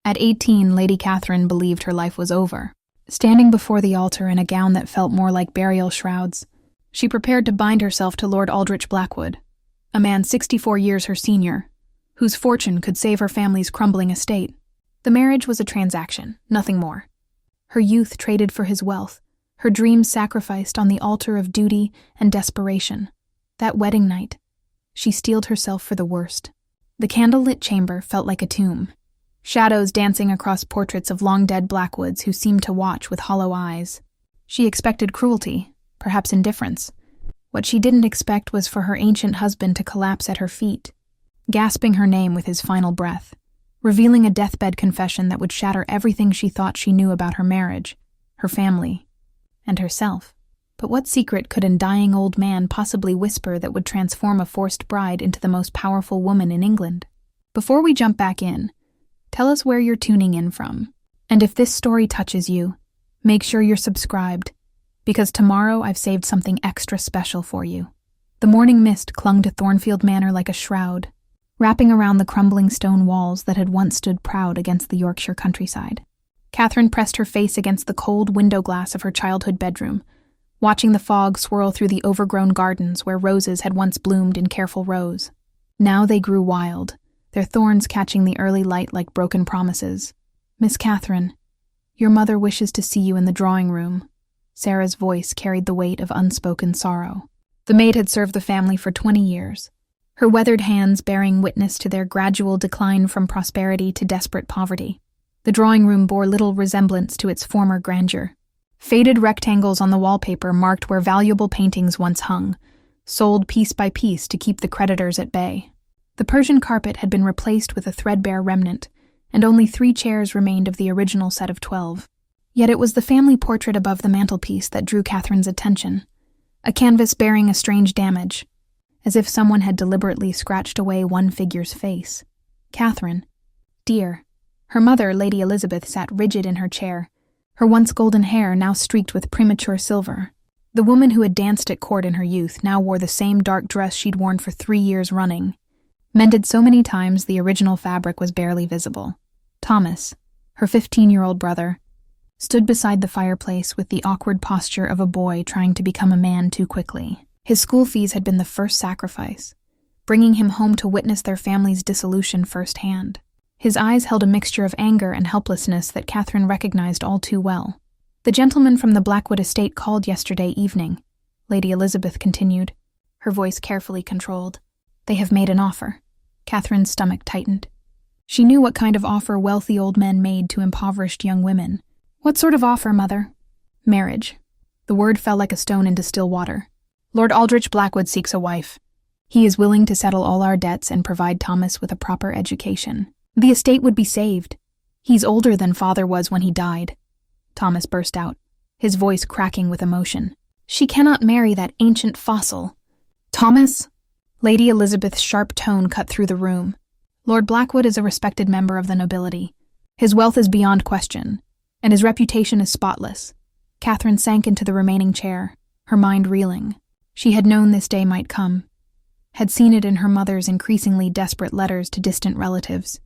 At 18, Lady Catherine believed her life was over. Standing before the altar in a gown that felt more like burial shrouds, she prepared to bind herself to Lord Aldrich Blackwood, a man 64 years her senior, whose fortune could save her family's crumbling estate. The marriage was a transaction, nothing more. Her youth traded for his wealth, her dreams sacrificed on the altar of duty and desperation. That wedding night, she steeled herself for the worst. The candlelit chamber felt like a tomb, shadows dancing across portraits of long-dead Blackwoods who seemed to watch with hollow eyes. She expected cruelty, perhaps indifference. What she didn't expect was for her ancient husband to collapse at her feet, gasping her name with his final breath, revealing a deathbed confession that would shatter everything she thought she knew about her marriage, her family, and herself. But what secret could a dying old man possibly whisper that would transform a forced bride into the most powerful woman in England? Before we jump back in, tell us where you're tuning in from. And if this story touches you, make sure you're subscribed, because tomorrow I've saved something extra special for you. The morning mist clung to Thornfield Manor like a shroud, wrapping around the crumbling stone walls that had once stood proud against the Yorkshire countryside. Catherine pressed her face against the cold window glass of her childhood bedroom, watching the fog swirl through the overgrown gardens where roses had once bloomed in careful rows. Now they grew wild, their thorns catching the early light like broken promises. "Miss Catherine, your mother wishes to see you in the drawing room." Sarah's voice carried the weight of unspoken sorrow. The maid had served the family for 20 years, her weathered hands bearing witness to their gradual decline from prosperity to desperate poverty. The drawing room bore little resemblance to its former grandeur. Faded rectangles on the wallpaper marked where valuable paintings once hung, sold piece by piece to keep the creditors at bay. The Persian carpet had been replaced with a threadbare remnant, and only 3 chairs remained of the original set of 12. Yet it was the family portrait above the mantelpiece that drew Catherine's attention, a canvas bearing a strange damage, as if someone had deliberately scratched away one figure's face. "Catherine, dear." Her mother, Lady Elizabeth, sat rigid in her chair, her once golden hair now streaked with premature silver. The woman who had danced at court in her youth now wore the same dark dress she'd worn for 3 years running. Mended so many times the original fabric was barely visible. Thomas, her 15-year-old brother, stood beside the fireplace with the awkward posture of a boy trying to become a man too quickly. His school fees had been the first sacrifice, bringing him home to witness their family's dissolution firsthand. His eyes held a mixture of anger and helplessness that Catherine recognized all too well. "The gentleman from the Blackwood estate called yesterday evening," Lady Elizabeth continued, her voice carefully controlled. "They have made an offer." Catherine's stomach tightened. She knew what kind of offer wealthy old men made to impoverished young women. "What sort of offer, Mother?" "Marriage." The word fell like a stone into still water. "Lord Aldrich Blackwood seeks a wife. He is willing to settle all our debts and provide Thomas with a proper education. The estate would be saved. He's older than Father was when he died." Thomas burst out, his voice cracking with emotion. "She cannot marry that ancient fossil." "Thomas?" Lady Elizabeth's sharp tone cut through the room. "Lord Blackwood is a respected member of the nobility. His wealth is beyond question, and his reputation is spotless." Catherine sank into the remaining chair, her mind reeling. She had known this day might come, had seen it in her mother's increasingly desperate letters to distant relatives,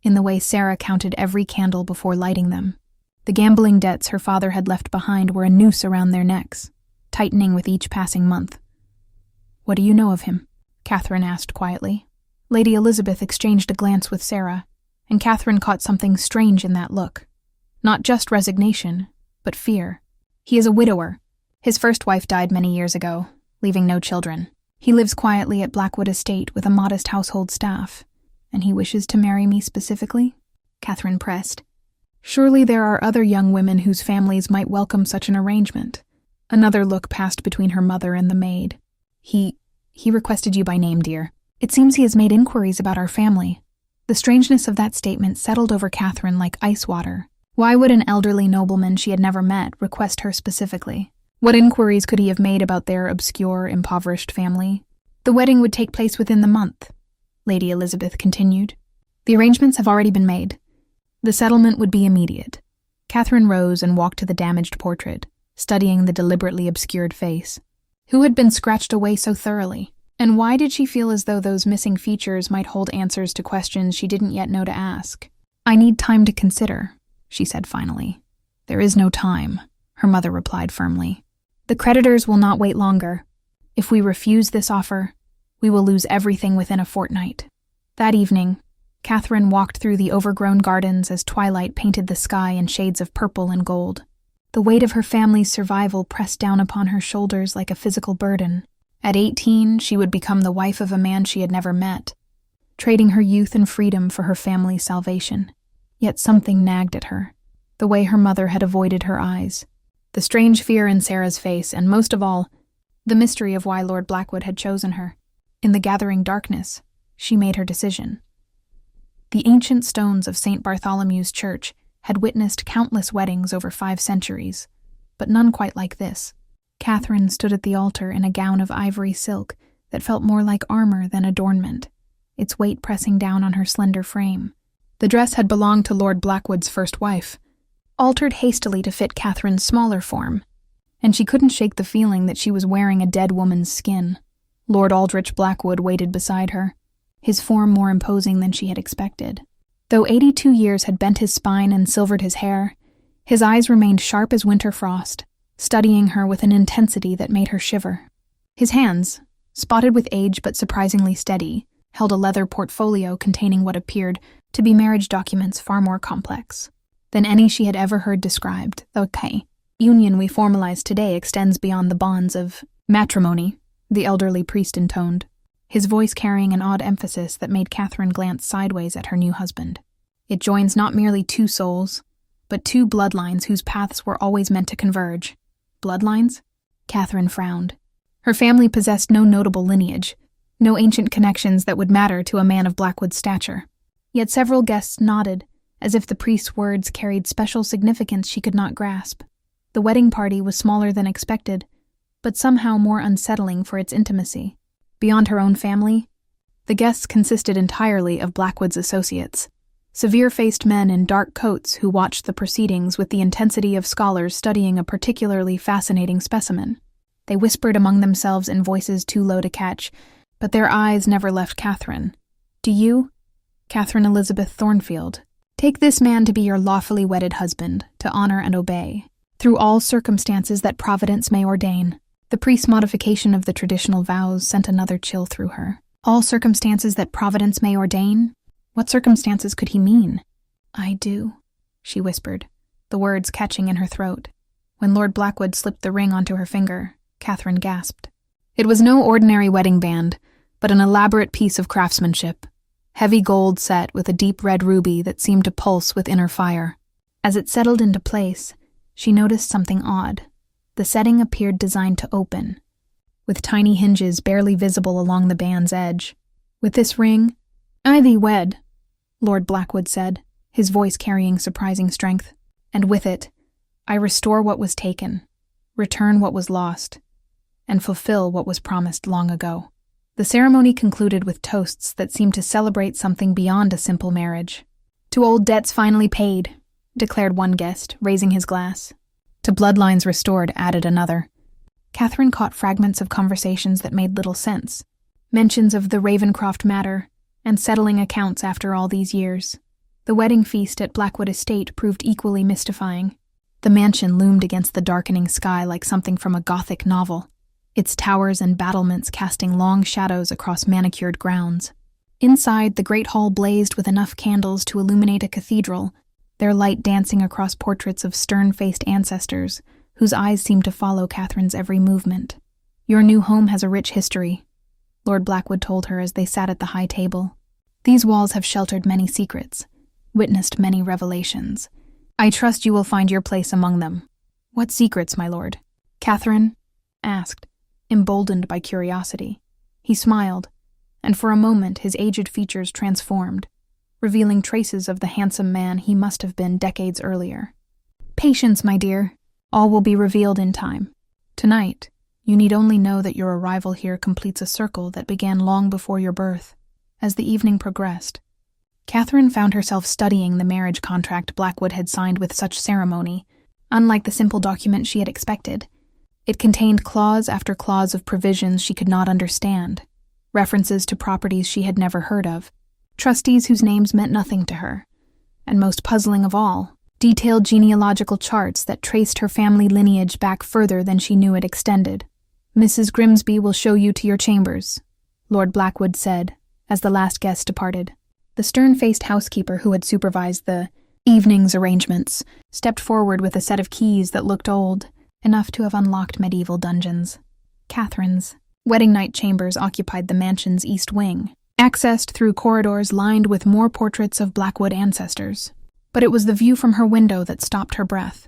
in the way Sarah counted every candle before lighting them. The gambling debts her father had left behind were a noose around their necks, tightening with each passing month. "What do you know of him?" Catherine asked quietly. Lady Elizabeth exchanged a glance with Sarah, and Catherine caught something strange in that look. Not just resignation, but fear. "He is a widower. His first wife died many years ago, leaving no children. He lives quietly at Blackwood Estate with a modest household staff. And he wishes to marry me specifically?" Catherine pressed. "Surely there are other young women whose families might welcome such an arrangement." Another look passed between her mother and the maid. He requested you by name, dear. It seems he has made inquiries about our family." The strangeness of that statement settled over Catherine like ice water. Why would an elderly nobleman she had never met request her specifically? What inquiries could he have made about their obscure, impoverished family? "The wedding would take place within the month," Lady Elizabeth continued. "The arrangements have already been made. The settlement would be immediate." Catherine rose and walked to the damaged portrait, studying the deliberately obscured face. Who had been scratched away so thoroughly? And why did she feel as though those missing features might hold answers to questions she didn't yet know to ask? "I need time to consider," she said finally. "There is no time," her mother replied firmly. "The creditors will not wait longer. If we refuse this offer, we will lose everything within a fortnight." That evening, Catherine walked through the overgrown gardens as twilight painted the sky in shades of purple and gold. The weight of her family's survival pressed down upon her shoulders like a physical burden. At 18, she would become the wife of a man she had never met, trading her youth and freedom for her family's salvation. Yet something nagged at her, the way her mother had avoided her eyes, the strange fear in Sarah's face, and most of all, the mystery of why Lord Blackwood had chosen her. In the gathering darkness, she made her decision. The ancient stones of St. Bartholomew's Church had witnessed countless weddings over 5 centuries, but none quite like this. Catherine stood at the altar in a gown of ivory silk that felt more like armor than adornment, its weight pressing down on her slender frame. The dress had belonged to Lord Blackwood's first wife, altered hastily to fit Catherine's smaller form, and she couldn't shake the feeling that she was wearing a dead woman's skin. Lord Aldrich Blackwood waited beside her, his form more imposing than she had expected. Though 82 years had bent his spine and silvered his hair, his eyes remained sharp as winter frost, studying her with an intensity that made her shiver. His hands, spotted with age but surprisingly steady, held a leather portfolio containing what appeared to be marriage documents far more complex than any she had ever heard described. The union we formalize today extends beyond the bonds of matrimony, the elderly priest intoned, his voice carrying an odd emphasis that made Catherine glance sideways at her new husband. "It joins not merely 2 souls, but 2 bloodlines whose paths were always meant to converge." Bloodlines? Catherine frowned. Her family possessed no notable lineage, no ancient connections that would matter to a man of Blackwood's stature. Yet several guests nodded, as if the priest's words carried special significance she could not grasp. The wedding party was smaller than expected, but somehow more unsettling for its intimacy. Beyond her own family, the guests consisted entirely of Blackwood's associates, severe-faced men in dark coats who watched the proceedings with the intensity of scholars studying a particularly fascinating specimen. They whispered among themselves in voices too low to catch, but their eyes never left Catherine. "Do you, Catherine Elizabeth Thornfield, take this man to be your lawfully wedded husband, to honor and obey, through all circumstances that Providence may ordain?" The priest's modification of the traditional vows sent another chill through her. All circumstances that Providence may ordain? What circumstances could he mean? "I do," she whispered, the words catching in her throat. When Lord Blackwood slipped the ring onto her finger, Catherine gasped. It was no ordinary wedding band, but an elaborate piece of craftsmanship, heavy gold set with a deep red ruby that seemed to pulse with inner fire. As it settled into place, she noticed something odd. The setting appeared designed to open, with tiny hinges barely visible along the band's edge. "With this ring, I thee wed," Lord Blackwood said, his voice carrying surprising strength. "And with it, I restore what was taken, return what was lost, and fulfill what was promised long ago." The ceremony concluded with toasts that seemed to celebrate something beyond a simple marriage. "To old debts finally paid," declared one guest, raising his glass. "To bloodlines restored," added another. Catherine caught fragments of conversations that made little sense, mentions of the Ravencroft matter, and settling accounts after all these years. The wedding feast at Blackwood Estate proved equally mystifying. The mansion loomed against the darkening sky like something from a Gothic novel, its towers and battlements casting long shadows across manicured grounds. Inside, the great hall blazed with enough candles to illuminate a cathedral, their light dancing across portraits of stern-faced ancestors whose eyes seemed to follow Catherine's every movement. "Your new home has a rich history," Lord Blackwood told her as they sat at the high table. "These walls have sheltered many secrets, witnessed many revelations. I trust you will find your place among them." "What secrets, my lord?" Catherine asked, emboldened by curiosity. He smiled, and for a moment his aged features transformed, revealing traces of the handsome man he must have been decades earlier. "Patience, my dear. All will be revealed in time. Tonight, you need only know that your arrival here completes a circle that began long before your birth." As the evening progressed, Catherine found herself studying the marriage contract Blackwood had signed with such ceremony. Unlike the simple document she had expected, it contained clause after clause of provisions she could not understand, references to properties she had never heard of, trustees whose names meant nothing to her, and most puzzling of all, detailed genealogical charts that traced her family lineage back further than she knew it extended. "Mrs. Grimsby will show you to your chambers," Lord Blackwood said, as the last guest departed. The stern-faced housekeeper who had supervised the evening's arrangements stepped forward with a set of keys that looked old, enough to have unlocked medieval dungeons. Catherine's wedding night chambers occupied the mansion's east wing, accessed through corridors lined with more portraits of Blackwood ancestors. But it was the view from her window that stopped her breath.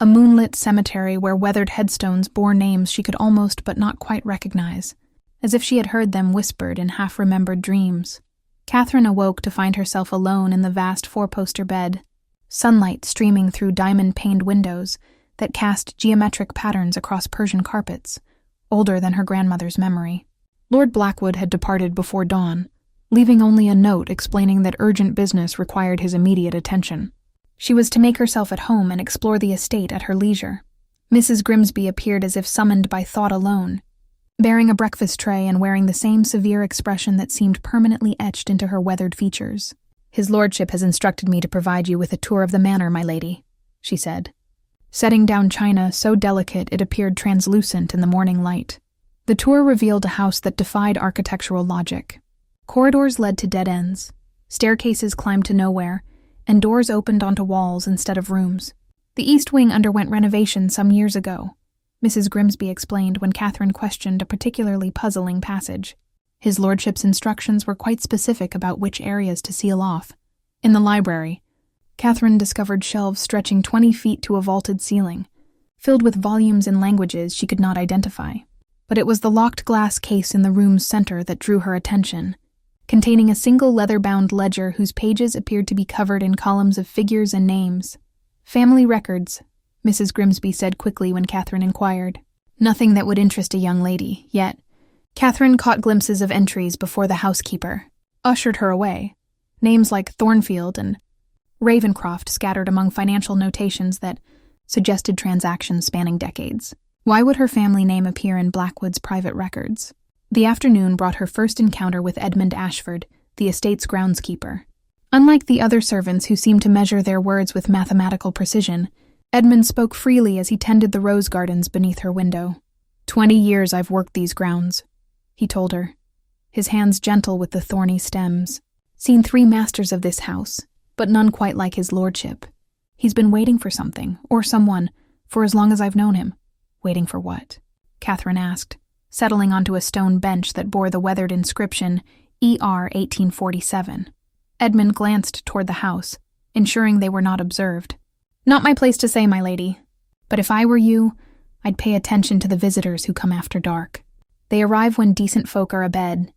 A moonlit cemetery where weathered headstones bore names she could almost but not quite recognize, as if she had heard them whispered in half-remembered dreams. Catherine awoke to find herself alone in the vast four-poster bed, sunlight streaming through diamond-paned windows that cast geometric patterns across Persian carpets, older than her grandmother's memory. Lord Blackwood had departed before dawn, leaving only a note explaining that urgent business required his immediate attention. She was to make herself at home and explore the estate at her leisure. Mrs. Grimsby appeared as if summoned by thought alone, bearing a breakfast tray and wearing the same severe expression that seemed permanently etched into her weathered features. "His lordship has instructed me to provide you with a tour of the manor, my lady," she said, setting down china so delicate it appeared translucent in the morning light. The tour revealed a house that defied architectural logic. Corridors led to dead ends, staircases climbed to nowhere, and doors opened onto walls instead of rooms. "The East Wing underwent renovation some years ago," Mrs. Grimsby explained when Catherine questioned a particularly puzzling passage. "His lordship's instructions were quite specific about which areas to seal off." In the library, Catherine discovered shelves stretching 20 feet to a vaulted ceiling, filled with volumes in languages she could not identify. But it was the locked glass case in the room's center that drew her attention, containing a single leather-bound ledger whose pages appeared to be covered in columns of figures and names. "Family records," Mrs. Grimsby said quickly when Catherine inquired. Nothing that would interest a young lady, yet Catherine caught glimpses of entries before the housekeeper ushered her away, names like Thornfield and Ravencroft scattered among financial notations that suggested transactions spanning decades. Why would her family name appear in Blackwood's private records? The afternoon brought her first encounter with Edmund Ashford, the estate's groundskeeper. Unlike the other servants who seemed to measure their words with mathematical precision, Edmund spoke freely as he tended the rose gardens beneath her window. 20 years I've worked these grounds," he told her, his hands gentle with the thorny stems. "Seen 3 masters of this house, but none quite like his lordship. He's been waiting for something, or someone, for as long as I've known him." "Waiting for what?" Catherine asked, settling onto a stone bench that bore the weathered inscription ER 1847. Edmund glanced toward the house, ensuring they were not observed. "Not my place to say, my lady. But if I were you, I'd pay attention to the visitors who come after dark. They arrive when decent folk are abed,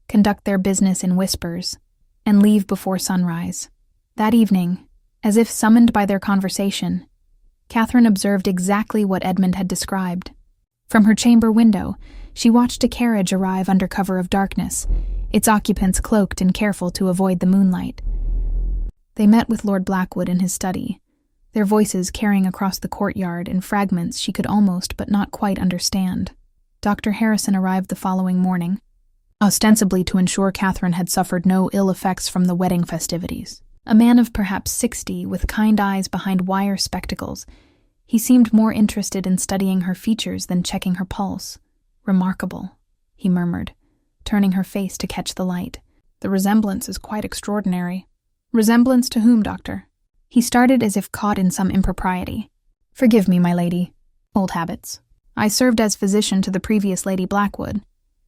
conduct their business in whispers, and leave before sunrise." That evening, as if summoned by their conversation, Catherine observed exactly what Edmund had described. From her chamber window, she watched a carriage arrive under cover of darkness, its occupants cloaked and careful to avoid the moonlight. They met with Lord Blackwood in his study, their voices carrying across the courtyard in fragments she could almost but not quite understand. Dr. Harrison arrived the following morning, ostensibly to ensure Catherine had suffered no ill effects from the wedding festivities. A man of perhaps 60, with kind eyes behind wire spectacles, he seemed more interested in studying her features than checking her pulse. "Remarkable," he murmured, turning her face to catch the light. "The resemblance is quite extraordinary." "Resemblance to whom, doctor?" He started as if caught in some impropriety. "Forgive me, my lady. Old habits. I served as physician to the previous Lady Blackwood,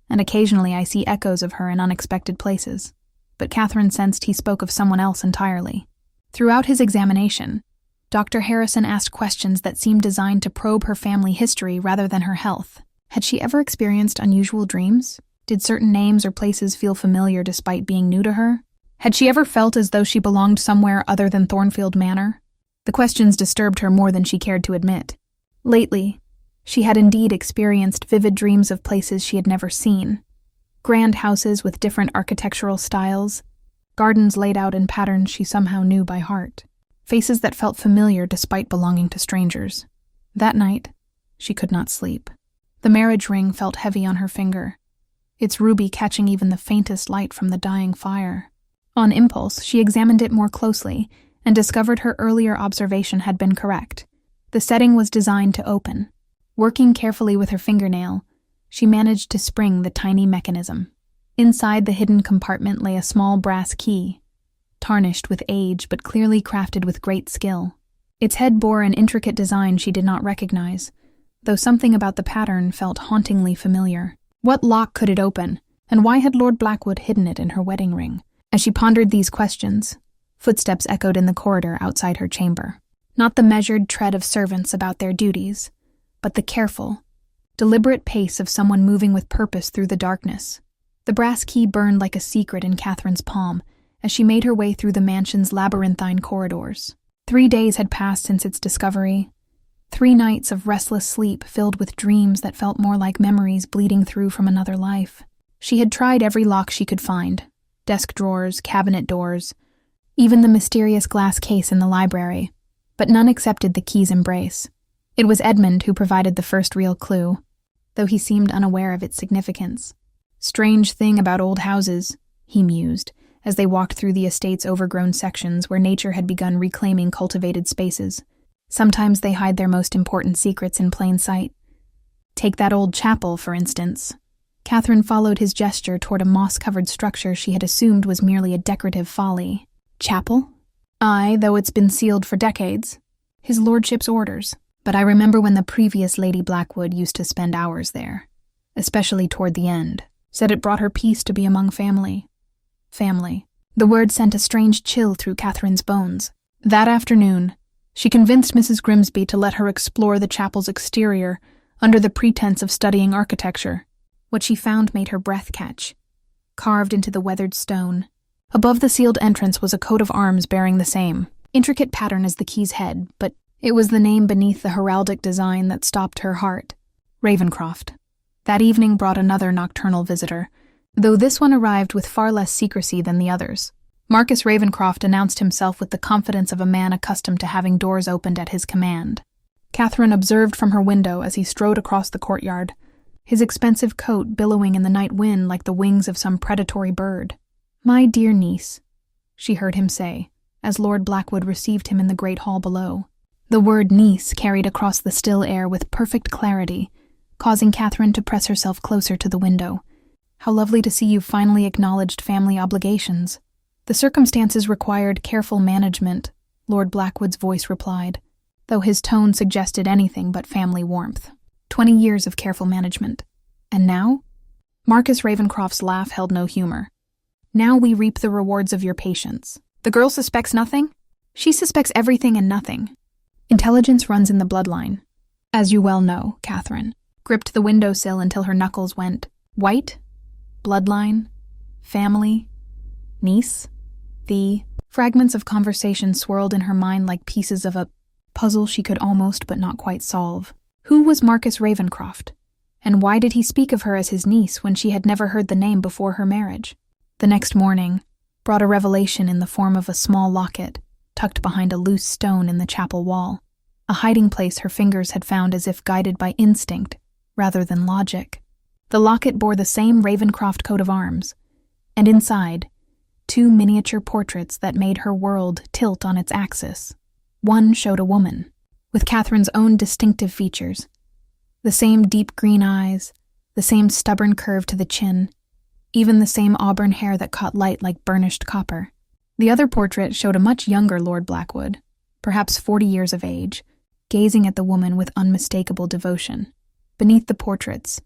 and occasionally I see echoes of her in unexpected places." But Catherine sensed he spoke of someone else entirely. Throughout his examination, Dr. Harrison asked questions that seemed designed to probe her family history rather than her health. Had she ever experienced unusual dreams? Did certain names or places feel familiar despite being new to her? Had she ever felt as though she belonged somewhere other than Thornfield Manor? The questions disturbed her more than she cared to admit. Lately, she had indeed experienced vivid dreams of places she had never seen. Grand houses with different architectural styles, gardens laid out in patterns she somehow knew by heart, faces that felt familiar despite belonging to strangers. That night, she could not sleep. The marriage ring felt heavy on her finger, its ruby catching even the faintest light from the dying fire. On impulse, she examined it more closely and discovered her earlier observation had been correct. The setting was designed to open. Working carefully with her fingernail, she managed to spring the tiny mechanism. Inside the hidden compartment lay a small brass key, tarnished with age but clearly crafted with great skill. Its head bore an intricate design she did not recognize, though something about the pattern felt hauntingly familiar. What lock could it open, and why had Lord Blackwood hidden it in her wedding ring? As she pondered these questions, footsteps echoed in the corridor outside her chamber. Not the measured tread of servants about their duties, but the careful, deliberate pace of someone moving with purpose through the darkness. The brass key burned like a secret in Catherine's palm as she made her way through the mansion's labyrinthine corridors. 3 days had passed since its discovery. 3 nights of restless sleep filled with dreams that felt more like memories bleeding through from another life. She had tried every lock she could find: desk drawers, cabinet doors, even the mysterious glass case in the library, but none accepted the key's embrace. It was Edmund who provided the first real clue, though he seemed unaware of its significance. Strange thing about old houses, he mused, as they walked through the estate's overgrown sections where nature had begun reclaiming cultivated spaces. Sometimes they hide their most important secrets in plain sight. Take that old chapel, for instance. Catherine followed his gesture toward a moss-covered structure she had assumed was merely a decorative folly. Chapel? Aye, though it's been sealed for decades. His lordship's orders. But I remember when the previous Lady Blackwood used to spend hours there, especially toward the end. Said it brought her peace to be among family. Family. The word sent a strange chill through Catherine's bones. That afternoon, she convinced Mrs. Grimsby to let her explore the chapel's exterior under the pretense of studying architecture. What she found made her breath catch. Carved into the weathered stone, above the sealed entrance was a coat of arms bearing the same intricate pattern as the key's head, but it was the name beneath the heraldic design that stopped her heart. Ravencroft. That evening brought another nocturnal visitor, though this one arrived with far less secrecy than the others. Marcus Ravencroft announced himself with the confidence of a man accustomed to having doors opened at his command. Catherine observed from her window as he strode across the courtyard, his expensive coat billowing in the night wind like the wings of some predatory bird. "My dear niece," she heard him say, as Lord Blackwood received him in the great hall below. The word niece carried across the still air with perfect clarity, causing Catherine to press herself closer to the window. "How lovely to see you finally acknowledged family obligations." "The circumstances required careful management," Lord Blackwood's voice replied, though his tone suggested anything but family warmth. 20 years of careful management. And now? Marcus Ravencroft's laugh held no humor. "Now we reap the rewards of your patience. The girl suspects nothing? She suspects everything and nothing. Intelligence runs in the bloodline. As you well know, Catherine." Gripped the windowsill until her knuckles went white. Bloodline. Family. Niece. The fragments of conversation swirled in her mind like pieces of a puzzle she could almost but not quite solve. Who was Marcus Ravencroft? And why did he speak of her as his niece when she had never heard the name before her marriage? The next morning brought a revelation in the form of a small locket tucked behind a loose stone in the chapel wall, a hiding place her fingers had found as if guided by instinct rather than logic. The locket bore the same Ravencroft coat of arms, and inside, 2 miniature portraits that made her world tilt on its axis. One showed a woman, with Catherine's own distinctive features. The same deep green eyes, the same stubborn curve to the chin, even the same auburn hair that caught light like burnished copper. The other portrait showed a much younger Lord Blackwood, perhaps 40 years of age, gazing at the woman with unmistakable devotion. Beneath the portraits,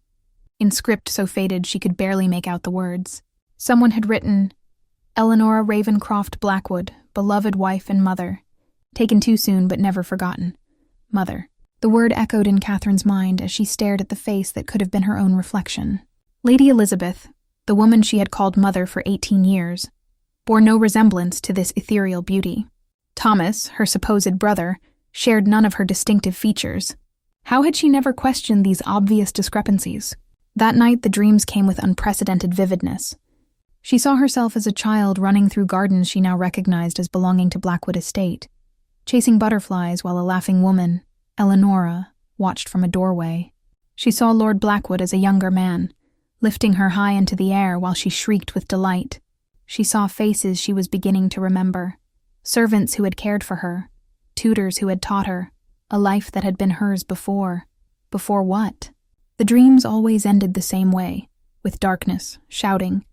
in script so faded she could barely make out the words, someone had written, "Eleanora Ravencroft Blackwood, beloved wife and mother. Taken too soon but never forgotten. Mother." The word echoed in Catherine's mind as she stared at the face that could have been her own reflection. Lady Elizabeth, the woman she had called mother for 18 years, bore no resemblance to this ethereal beauty. Thomas, her supposed brother, shared none of her distinctive features. How had she never questioned these obvious discrepancies? That night the dreams came with unprecedented vividness. She saw herself as a child running through gardens she now recognized as belonging to Blackwood Estate, chasing butterflies while a laughing woman, Eleanora, watched from a doorway. She saw Lord Blackwood as a younger man, lifting her high into the air while she shrieked with delight. She saw faces she was beginning to remember, Servants who had cared for her, tutors who had taught her, a life that had been hers before. Before what? The dreams always ended the same way, with darkness, shouting,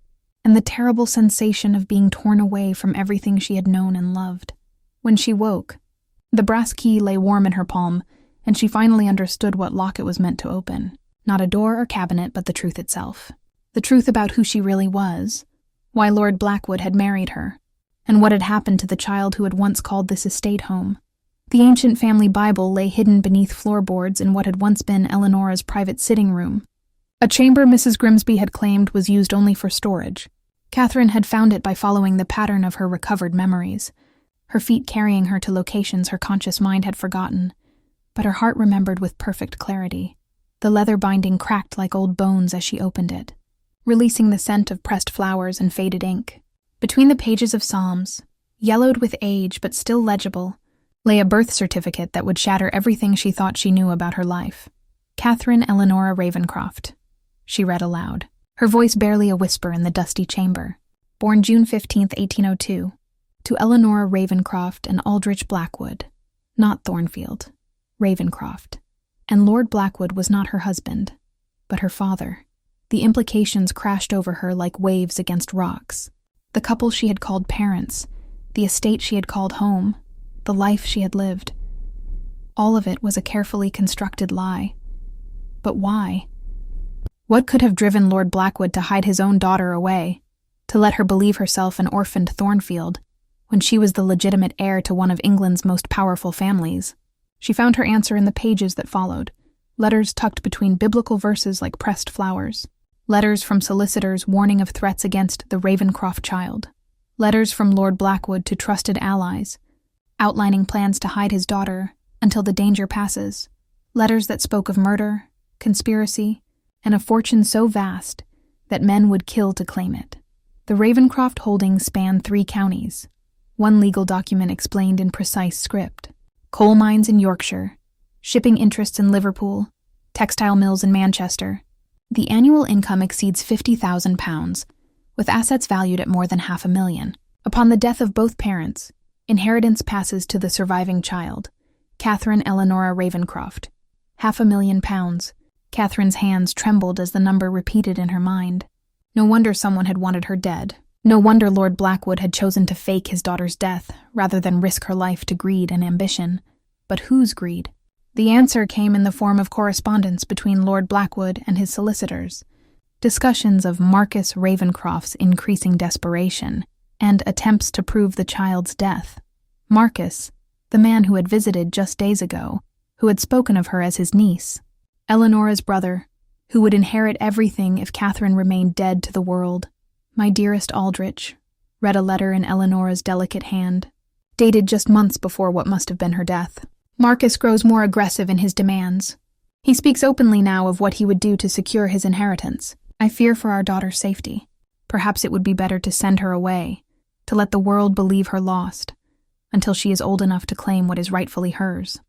and the terrible sensation of being torn away from everything she had known and loved. When she woke, the brass key lay warm in her palm, and she finally understood what lock it was meant to open. Not a door or cabinet, but the truth itself. The truth about who she really was, why Lord Blackwood had married her, and what had happened to the child who had once called this estate home. The ancient family Bible lay hidden beneath floorboards in what had once been Eleanor's private sitting room, a chamber Mrs. Grimsby had claimed was used only for storage. Catherine had found it by following the pattern of her recovered memories, her feet carrying her to locations her conscious mind had forgotten, but her heart remembered with perfect clarity. The leather binding cracked like old bones as she opened it, releasing the scent of pressed flowers and faded ink. Between the pages of Psalms, yellowed with age but still legible, lay a birth certificate that would shatter everything she thought she knew about her life. Catherine Eleanora Ravencroft, she read aloud, her voice barely a whisper in the dusty chamber. Born June 15, 1802, to Eleanora Ravencroft and Aldrich Blackwood, not Thornfield, Ravencroft. And Lord Blackwood was not her husband, but her father. The implications crashed over her like waves against rocks. The couple she had called parents, the estate she had called home, the life she had lived. All of it was a carefully constructed lie. But why? What could have driven Lord Blackwood to hide his own daughter away, to let her believe herself an orphaned Thornfield, when she was the legitimate heir to one of England's most powerful families? She found her answer in the pages that followed, letters tucked between biblical verses like pressed flowers, letters from solicitors warning of threats against the Ravencroft child, letters from Lord Blackwood to trusted allies, outlining plans to hide his daughter until the danger passes, letters that spoke of murder, conspiracy, and a fortune so vast that men would kill to claim it. The Ravencroft holdings spanned 3 counties. One legal document explained in precise script: coal mines in Yorkshire, shipping interests in Liverpool, textile mills in Manchester. The annual income exceeds £50,000, with assets valued at more than £500,000. Upon the death of both parents, inheritance passes to the surviving child, Catherine Eleanora Ravencroft. £500,000. Catherine's hands trembled as the number repeated in her mind. No wonder someone had wanted her dead. No wonder Lord Blackwood had chosen to fake his daughter's death rather than risk her life to greed and ambition. But whose greed? The answer came in the form of correspondence between Lord Blackwood and his solicitors, discussions of Marcus Ravencroft's increasing desperation, and attempts to prove the child's death. Marcus, the man who had visited just days ago, who had spoken of her as his niece, Eleanora's brother, who would inherit everything if Catherine remained dead to the world. My dearest Aldrich, read a letter in Eleanora's delicate hand, dated just months before what must have been her death. Marcus grows more aggressive in his demands. He speaks openly now of what he would do to secure his inheritance. I fear for our daughter's safety. Perhaps it would be better to send her away, to let the world believe her lost, until she is old enough to claim what is rightfully hers.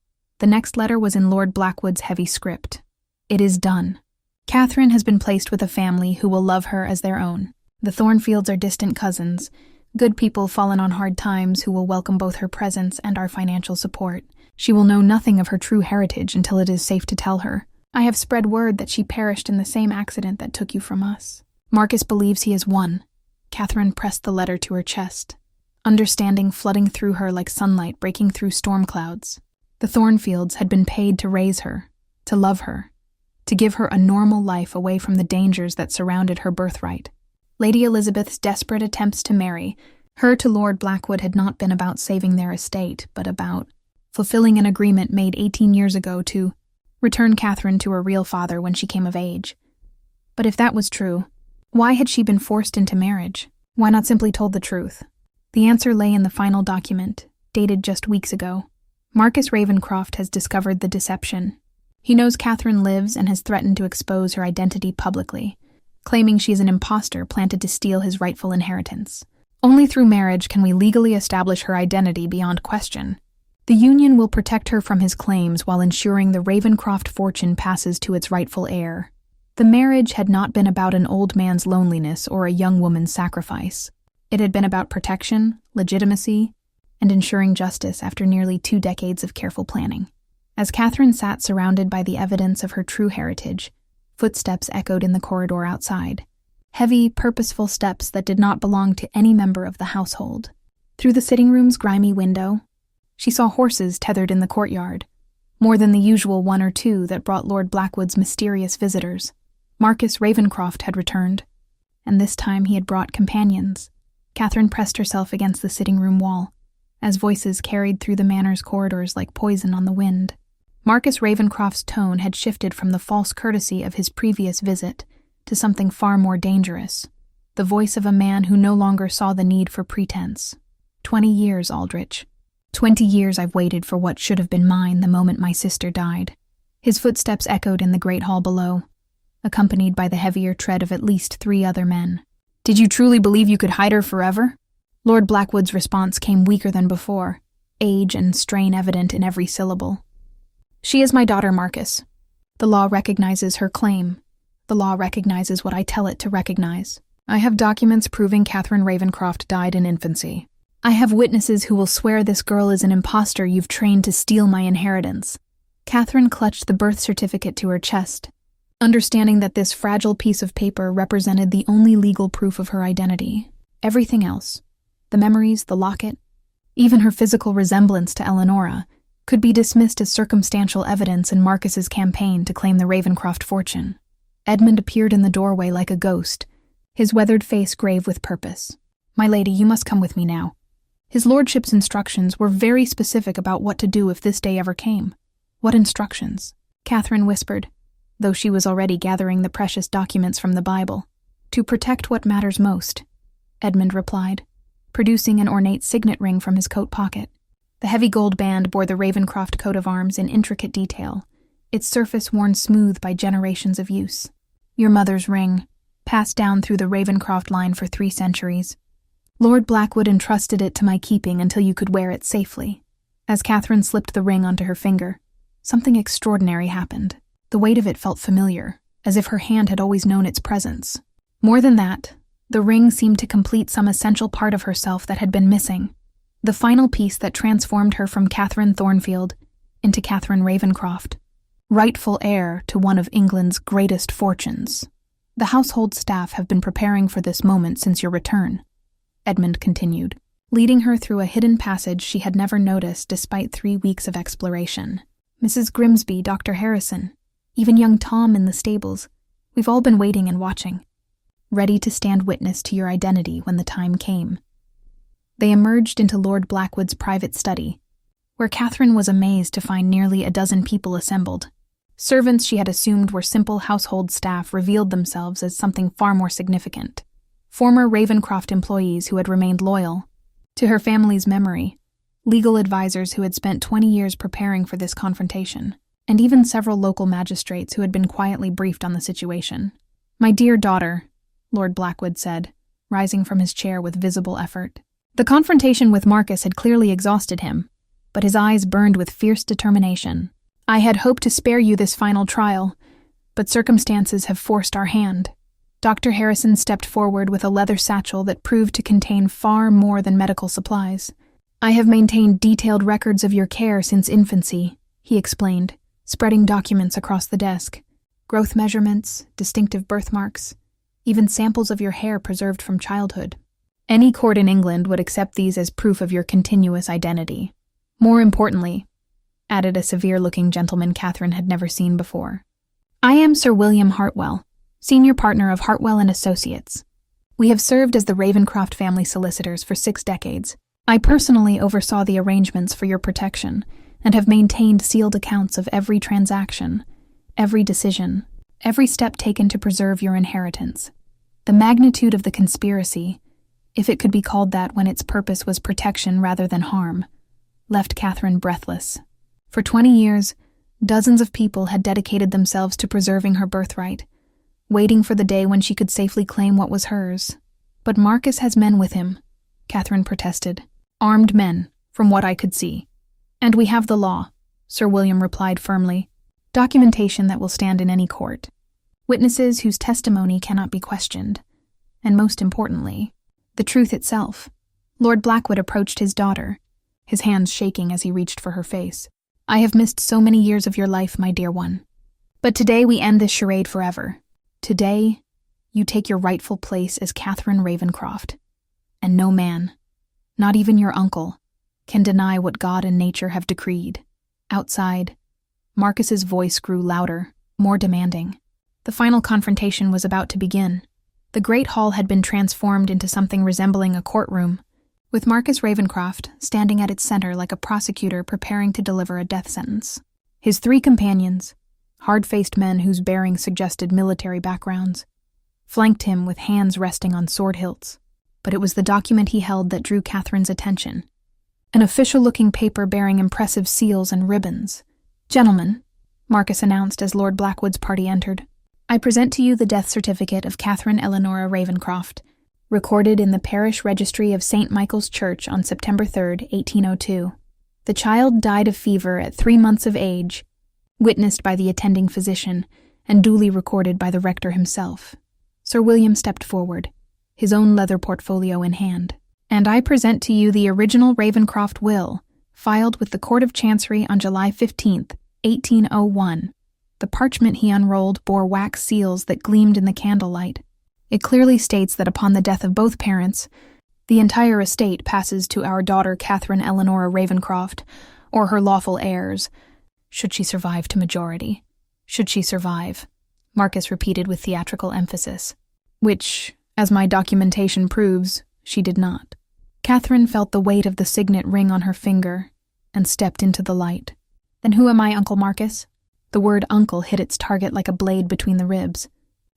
The next letter was in Lord Blackwood's heavy script. It is done. Catherine has been placed with a family who will love her as their own. The Thornfields are distant cousins, good people fallen on hard times who will welcome both her presence and our financial support. She will know nothing of her true heritage until it is safe to tell her. I have spread word that she perished in the same accident that took you from us. Marcus believes he has won. Catherine pressed the letter to her chest, understanding flooding through her like sunlight breaking through storm clouds. The Thornfields had been paid to raise her, to love her, to give her a normal life away from the dangers that surrounded her birthright. Lady Elizabeth's desperate attempts to marry her to Lord Blackwood had not been about saving their estate, but about fulfilling an agreement made 18 years ago to return Catherine to her real father when she came of age. But if that was true, why had she been forced into marriage? Why not simply told the truth? The answer lay in the final document, dated just weeks ago. Marcus Ravencroft has discovered the deception. He knows Catherine lives and has threatened to expose her identity publicly, claiming she is an imposter planted to steal his rightful inheritance. Only through marriage can we legally establish her identity beyond question. The union will protect her from his claims while ensuring the Ravencroft fortune passes to its rightful heir. The marriage had not been about an old man's loneliness or a young woman's sacrifice. It had been about protection, legitimacy, and ensuring justice after nearly 2 decades of careful planning. As Catherine sat surrounded by the evidence of her true heritage, footsteps echoed in the corridor outside. Heavy, purposeful steps that did not belong to any member of the household. Through the sitting room's grimy window, she saw horses tethered in the courtyard, more than the usual 1 or 2 that brought Lord Blackwood's mysterious visitors. Marcus Ravencroft had returned, and this time he had brought companions. Catherine pressed herself against the sitting room wall, as voices carried through the manor's corridors like poison on the wind. Marcus Ravencroft's tone had shifted from the false courtesy of his previous visit to something far more dangerous, the voice of a man who no longer saw the need for pretense. 20 years, Aldrich. 20 years I've waited for what should have been mine the moment my sister died. His footsteps echoed in the great hall below, accompanied by the heavier tread of at least 3 other men. Did you truly believe you could hide her forever? Lord Blackwood's response came weaker than before, age and strain evident in every syllable. She is my daughter, Marcus. The law recognizes her claim. The law recognizes what I tell it to recognize. I have documents proving Catherine Ravencroft died in infancy. I have witnesses who will swear this girl is an imposter you've trained to steal my inheritance. Catherine clutched the birth certificate to her chest, understanding that this fragile piece of paper represented the only legal proof of her identity. Everything else, the memories, the locket, even her physical resemblance to Eleonora, could be dismissed as circumstantial evidence in Marcus's campaign to claim the Ravencroft fortune. Edmund appeared in the doorway like a ghost, his weathered face grave with purpose. My lady, you must come with me now. His lordship's instructions were very specific about what to do if this day ever came. What instructions? Catherine whispered, though she was already gathering the precious documents from the Bible. To protect what matters most, Edmund replied, producing an ornate signet ring from his coat pocket. The heavy gold band bore the Ravencroft coat of arms in intricate detail, its surface worn smooth by generations of use. Your mother's ring, passed down through the Ravencroft line for 3 centuries. Lord Blackwood entrusted it to my keeping until you could wear it safely. As Catherine slipped the ring onto her finger, something extraordinary happened. The weight of it felt familiar, as if her hand had always known its presence. More than that, the ring seemed to complete some essential part of herself that had been missing. The final piece that transformed her from Catherine Thornfield into Catherine Ravencroft, rightful heir to one of England's greatest fortunes. The household staff have been preparing for this moment since your return, Edmund continued, leading her through a hidden passage she had never noticed despite 3 weeks of exploration. Mrs. Grimsby, Dr. Harrison, even young Tom in the stables, we've all been waiting and watching, ready to stand witness to your identity when the time came. They emerged into Lord Blackwood's private study, where Catherine was amazed to find nearly a dozen people assembled. Servants she had assumed were simple household staff revealed themselves as something far more significant. Former Ravencroft employees who had remained loyal to her family's memory, legal advisors who had spent 20 years preparing for this confrontation, and even several local magistrates who had been quietly briefed on the situation. My dear daughter, Lord Blackwood said, rising from his chair with visible effort. The confrontation with Marcus had clearly exhausted him, but his eyes burned with fierce determination. I had hoped to spare you this final trial, but circumstances have forced our hand. Dr. Harrison stepped forward with a leather satchel that proved to contain far more than medical supplies. I have maintained detailed records of your care since infancy, he explained, spreading documents across the desk. Growth measurements, distinctive birthmarks, even samples of your hair preserved from childhood. Any court in England would accept these as proof of your continuous identity. More importantly, added a severe-looking gentleman Catherine had never seen before, I am Sir William Hartwell, senior partner of Hartwell and Associates. We have served as the Ravencroft family solicitors for 6 decades. I personally oversaw the arrangements for your protection and have maintained sealed accounts of every transaction, every decision, every step taken to preserve your inheritance. The magnitude of the conspiracy, if it could be called that when its purpose was protection rather than harm, left Catherine breathless. For 20 years, dozens of people had dedicated themselves to preserving her birthright, waiting for the day when she could safely claim what was hers. But Marcus has men with him, Catherine protested. Armed men, from what I could see. And we have the law, Sir William replied firmly. Documentation that will stand in any court. Witnesses whose testimony cannot be questioned. And most importantly, the truth itself. Lord Blackwood approached his daughter, his hands shaking as he reached for her face. "I have missed so many years of your life, my dear one. But today we end this charade forever. Today, you take your rightful place as Catherine Ravencroft. And no man, not even your uncle, can deny what God and nature have decreed." Outside, Marcus's voice grew louder, more demanding. The final confrontation was about to begin. The great hall had been transformed into something resembling a courtroom, with Marcus Ravencroft standing at its center like a prosecutor preparing to deliver a death sentence. His three companions, hard-faced men whose bearing suggested military backgrounds, flanked him with hands resting on sword hilts. But it was the document he held that drew Catherine's attention. An official-looking paper bearing impressive seals and ribbons. "Gentlemen," Marcus announced as Lord Blackwood's party entered, "I present to you the death certificate of Catherine Eleanora Ravencroft, recorded in the parish registry of St. Michael's Church on September 3, 1802. The child died of fever at 3 months of age, witnessed by the attending physician, and duly recorded by the rector himself." Sir William stepped forward, his own leather portfolio in hand. "And I present to you the original Ravencroft will, filed with the Court of Chancery on July 15, 1801. The parchment he unrolled bore wax seals that gleamed in the candlelight. It clearly states that upon the death of both parents, the entire estate passes to our daughter Catherine Eleanora Ravencroft, or her lawful heirs, should she survive to majority. Should she survive," Marcus repeated with theatrical emphasis. "Which, as my documentation proves, she did not." Catherine felt the weight of the signet ring on her finger and stepped into the light. "Then who am I, Uncle Marcus?" The word uncle hit its target like a blade between the ribs.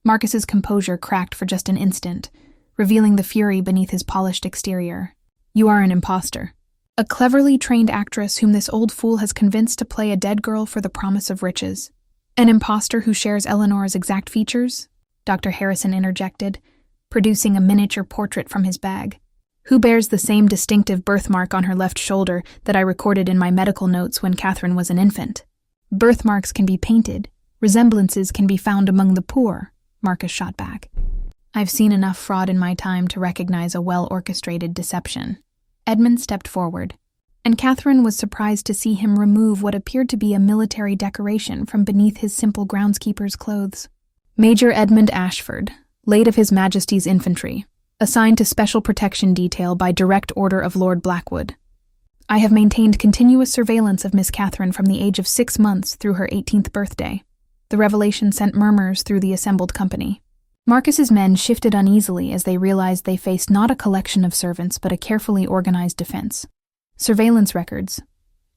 Marcus's composure cracked for just an instant, revealing the fury beneath his polished exterior. "You are an imposter. A cleverly trained actress whom this old fool has convinced to play a dead girl for the promise of riches. An imposter who shares Eleanor's exact features?" Dr. Harrison interjected, producing a miniature portrait from his bag. "Who bears the same distinctive birthmark on her left shoulder that I recorded in my medical notes when Catherine was an infant?" "Birthmarks can be painted. Resemblances can be found among the poor," Marcus shot back. "I've seen enough fraud in my time to recognize a well-orchestrated deception." Edmund stepped forward, and Catherine was surprised to see him remove what appeared to be a military decoration from beneath his simple groundskeeper's clothes. "Major Edmund Ashford, late of His Majesty's Infantry, assigned to Special Protection Detail by direct order of Lord Blackwood. I have maintained continuous surveillance of Miss Catherine from the age of 6 months through her 18th birthday." The revelation sent murmurs through the assembled company. Marcus's men shifted uneasily as they realized they faced not a collection of servants but a carefully organized defense. "Surveillance records,"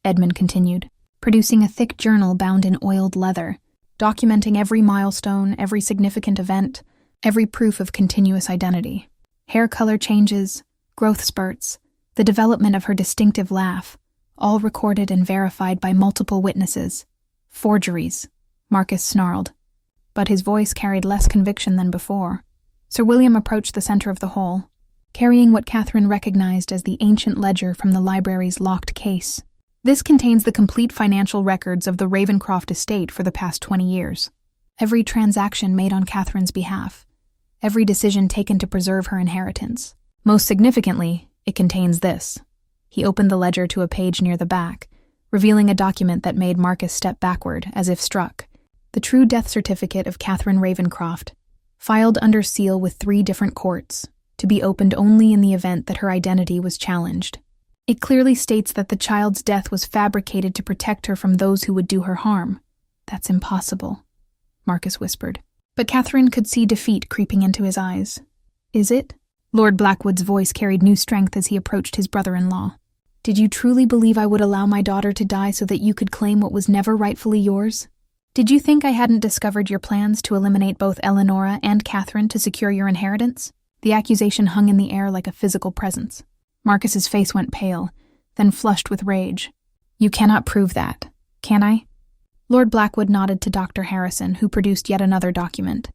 Edmund continued, producing a thick journal bound in oiled leather, documenting every milestone, every significant event, every proof of continuous identity. Hair color changes, growth spurts, the development of her distinctive laugh, all recorded and verified by multiple witnesses. "Forgeries," Marcus snarled, but his voice carried less conviction than before. Sir William approached the center of the hall, carrying what Catherine recognized as the ancient ledger from the library's locked case. "This contains the complete financial records of the Ravencroft estate for the past 20 years. Every transaction made on Catherine's behalf, every decision taken to preserve her inheritance. Most significantly, it contains this." He opened the ledger to a page near the back, revealing a document that made Marcus step backward, as if struck. The true death certificate of Catherine Ravencroft, filed under seal with 3 different courts, to be opened only in the event that her identity was challenged. It clearly states that the child's death was fabricated to protect her from those who would do her harm. "That's impossible," Marcus whispered. But Catherine could see defeat creeping into his eyes. "Is it?" Lord Blackwood's voice carried new strength as he approached his brother-in-law. "Did you truly believe I would allow my daughter to die so that you could claim what was never rightfully yours? Did you think I hadn't discovered your plans to eliminate both Eleanora and Catherine to secure your inheritance?" The accusation hung in the air like a physical presence. Marcus's face went pale, then flushed with rage. "You cannot prove that, can I?" Lord Blackwood nodded to Dr. Harrison, who produced yet another document.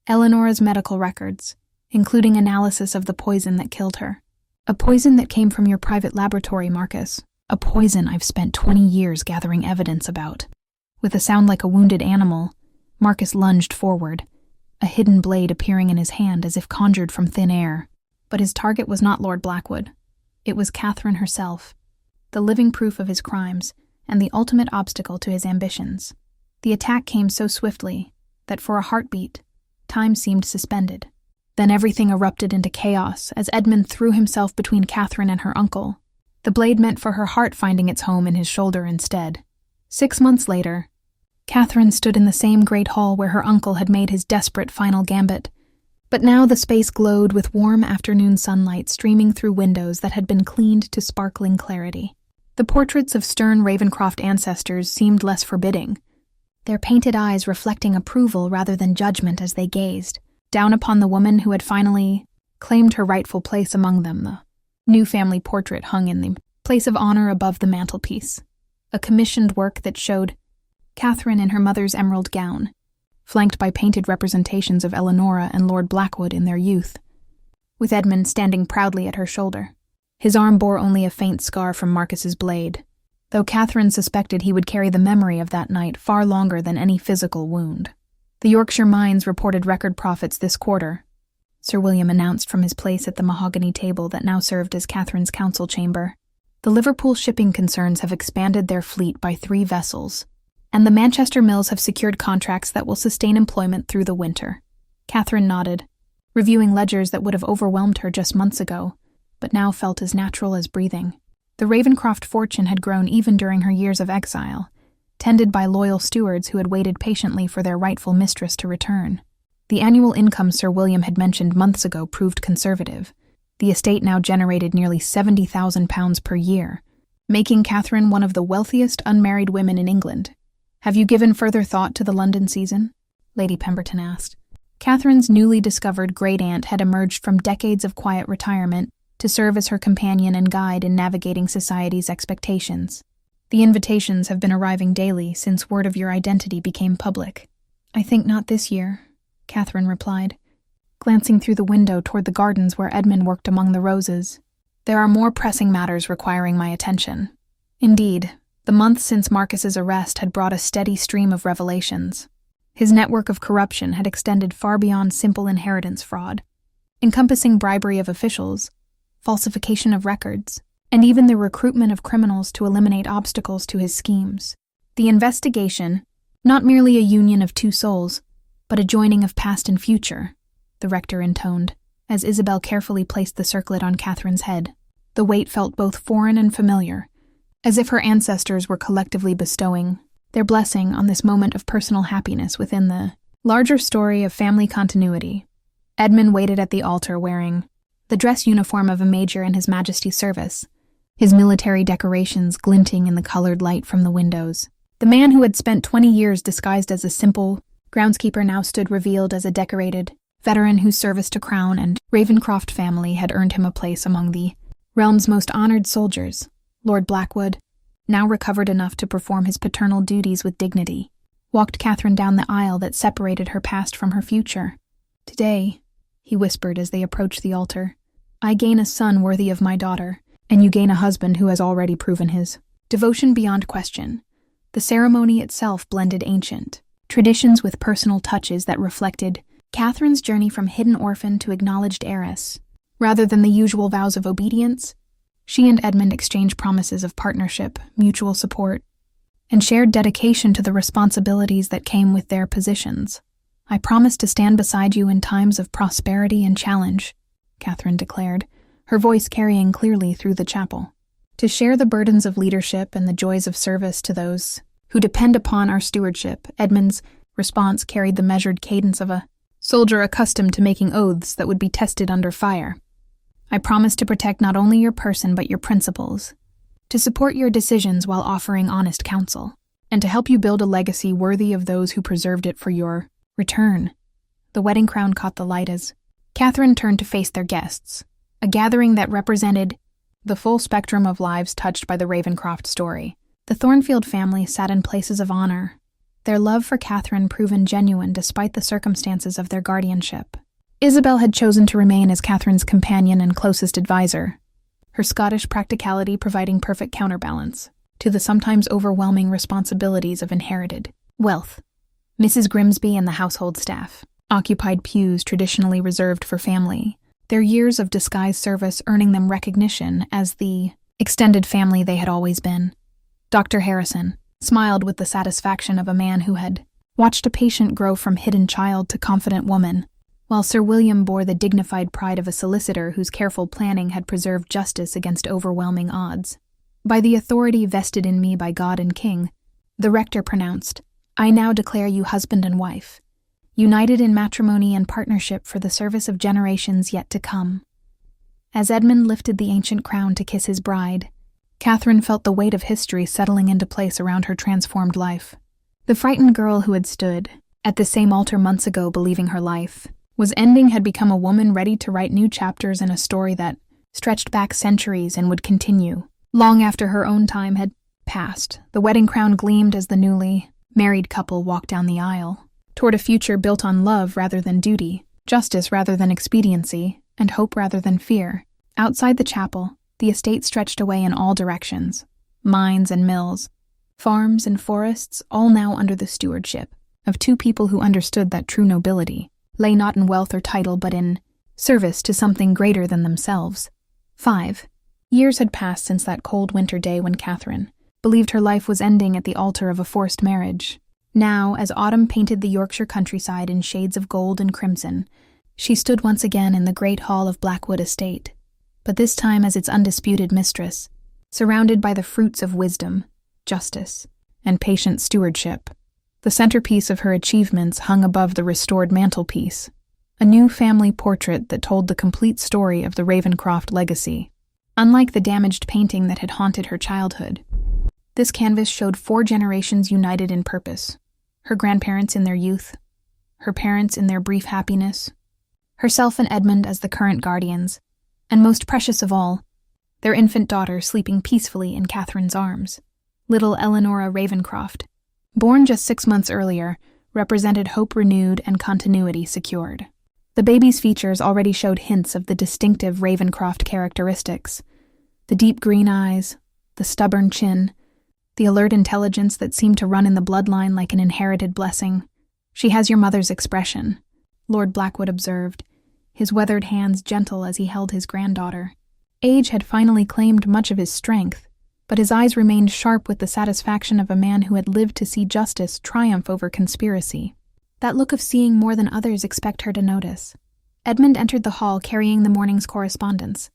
"Eleanora's medical records, including analysis of the poison that killed her. A poison that came from your private laboratory, Marcus. A poison I've spent 20 years gathering evidence about." With a sound like a wounded animal, Marcus lunged forward, a hidden blade appearing in his hand as if conjured from thin air. But his target was not Lord Blackwood. It was Catherine herself. the living proof of his crimes and the ultimate obstacle to his ambitions. The attack came so swiftly that for a heartbeat, time seemed suspended. Then everything erupted into chaos as Edmund threw himself between Catherine and her uncle. The blade meant for her heart finding its home in his shoulder instead. 6 months later, Catherine stood in the same great hall where her uncle had made his desperate final gambit. But now the space glowed with warm afternoon sunlight streaming through windows that had been cleaned to sparkling clarity. The portraits of stern Ravencroft ancestors seemed less forbidding, their painted eyes reflecting approval rather than judgment as they gazed down upon the woman who had finally claimed her rightful place among them. The new family portrait hung in the place of honor above the mantelpiece, a commissioned work that showed Catherine in her mother's emerald gown, flanked by painted representations of Eleanora and Lord Blackwood in their youth, with Edmund standing proudly at her shoulder. His arm bore only a faint scar from Marcus's blade, though Catherine suspected he would carry the memory of that night far longer than any physical wound. The Yorkshire mines reported record profits this quarter, Sir William announced from his place at the mahogany table that now served as Catherine's council chamber. The Liverpool shipping concerns have expanded their fleet by 3 vessels, and the Manchester mills have secured contracts that will sustain employment through the winter. Catherine nodded, reviewing ledgers that would have overwhelmed her just months ago, but now felt as natural as breathing. The Ravencroft fortune had grown even during her years of exile, tended by loyal stewards who had waited patiently for their rightful mistress to return. The annual income Sir William had mentioned months ago proved conservative. The estate now generated nearly £70,000 per year, making Catherine one of the wealthiest unmarried women in England. "Have you given further thought to the London season?" Lady Pemberton asked. Catherine's newly discovered great-aunt had emerged from decades of quiet retirement to serve as her companion and guide in navigating society's expectations. "The invitations have been arriving daily since word of your identity became public." "I think not this year," Catherine replied, glancing through the window toward the gardens where Edmund worked among the roses. "There are more pressing matters requiring my attention." Indeed, the months since Marcus's arrest had brought a steady stream of revelations. His network of corruption had extended far beyond simple inheritance fraud, encompassing bribery of officials, falsification of records, and even the recruitment of criminals to eliminate obstacles to his schemes. The investigation, not merely a union of 2 souls, but a joining of past and future, the rector intoned, as Isabel carefully placed the circlet on Catherine's head. The weight felt both foreign and familiar, as if her ancestors were collectively bestowing their blessing on this moment of personal happiness within the larger story of family continuity. Edmund waited at the altar wearing the dress uniform of a major in His Majesty's service, his military decorations glinting in the colored light from the windows. The man who had spent 20 years disguised as a simple groundskeeper now stood revealed as a decorated veteran whose service to Crown and Ravencroft family had earned him a place among the realm's most honored soldiers. Lord Blackwood, now recovered enough to perform his paternal duties with dignity, walked Catherine down the aisle that separated her past from her future. "Today," he whispered as they approached the altar, "I gain a son worthy of my daughter, and you gain a husband who has already proven his devotion beyond question." The ceremony itself blended ancient traditions with personal touches that reflected Catherine's journey from hidden orphan to acknowledged heiress. Rather than the usual vows of obedience, she and Edmund exchanged promises of partnership, mutual support, and shared dedication to the responsibilities that came with their positions. "I promise to stand beside you in times of prosperity and challenge," Catherine declared, her voice carrying clearly through the chapel. "To share the burdens of leadership and the joys of service to those who depend upon our stewardship." Edmund's response carried the measured cadence of a soldier accustomed to making oaths that would be tested under fire. "I promise to protect not only your person but your principles, to support your decisions while offering honest counsel, and to help you build a legacy worthy of those who preserved it for your return." The wedding crown caught the light as Catherine turned to face their guests, a gathering that represented the full spectrum of lives touched by the Ravencroft story. The Thornfield family sat in places of honor, their love for Catherine proven genuine despite the circumstances of their guardianship. Isabel had chosen to remain as Catherine's companion and closest advisor, her Scottish practicality providing perfect counterbalance to the sometimes overwhelming responsibilities of inherited wealth. Mrs. Grimsby and the household staff occupied pews traditionally reserved for family, their years of disguised service earning them recognition as the extended family they had always been. Dr. Harrison smiled with the satisfaction of a man who had watched a patient grow from hidden child to confident woman, while Sir William bore the dignified pride of a solicitor whose careful planning had preserved justice against overwhelming odds. By the authority vested in me by God and King, the rector pronounced, I now declare you husband and wife, united in matrimony and partnership for the service of generations yet to come. As Edmund lifted the ancient crown to kiss his bride, Catherine felt the weight of history settling into place around her transformed life. The frightened girl who had stood at the same altar months ago believing her life was ending had become a woman ready to write new chapters in a story that stretched back centuries and would continue long after her own time had passed. The wedding crown gleamed as the newly married couple walked down the aisle, toward a future built on love rather than duty, justice rather than expediency, and hope rather than fear. Outside the chapel, the estate stretched away in all directions. Mines and mills, farms and forests, all now under the stewardship of two people who understood that true nobility lay not in wealth or title but in service to something greater than themselves. 5 years had passed since that cold winter day when Catherine believed her life was ending at the altar of a forced marriage. Now, as autumn painted the Yorkshire countryside in shades of gold and crimson, she stood once again in the great hall of Blackwood estate, but this time as its undisputed mistress, surrounded by the fruits of wisdom, justice, and patient stewardship. The centerpiece of her achievements hung above the restored mantelpiece, a new family portrait that told the complete story of the Ravenscroft legacy. Unlike the damaged painting that had haunted her childhood, this canvas showed 4 generations united in purpose. Her grandparents in their youth, her parents in their brief happiness, herself and Edmund as the current guardians, and most precious of all, their infant daughter sleeping peacefully in Catherine's arms. Little Eleanora Ravenscroft, born just 6 months earlier, represented hope renewed and continuity secured. The baby's features already showed hints of the distinctive Ravenscroft characteristics: the deep green eyes, the stubborn chin, the alert intelligence that seemed to run in the bloodline like an inherited blessing. She has your mother's expression, Lord Blackwood observed, his weathered hands gentle as he held his granddaughter. Age had finally claimed much of his strength, but his eyes remained sharp with the satisfaction of a man who had lived to see justice triumph over conspiracy. That look of seeing more than others expect her to notice. Edmund entered the hall carrying the morning's correspondence,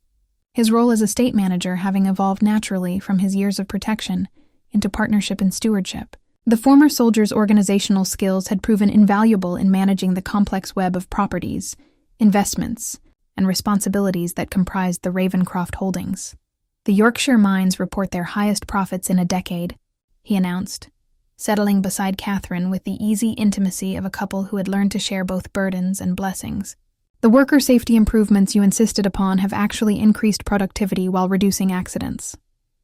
his role as estate manager having evolved naturally from his years of protection into partnership and stewardship. The former soldier's organizational skills had proven invaluable in managing the complex web of properties, investments, and responsibilities that comprised the Ravenscroft holdings. The Yorkshire mines report their highest profits in a decade, he announced, settling beside Catherine with the easy intimacy of a couple who had learned to share both burdens and blessings. The worker safety improvements you insisted upon have actually increased productivity while reducing accidents.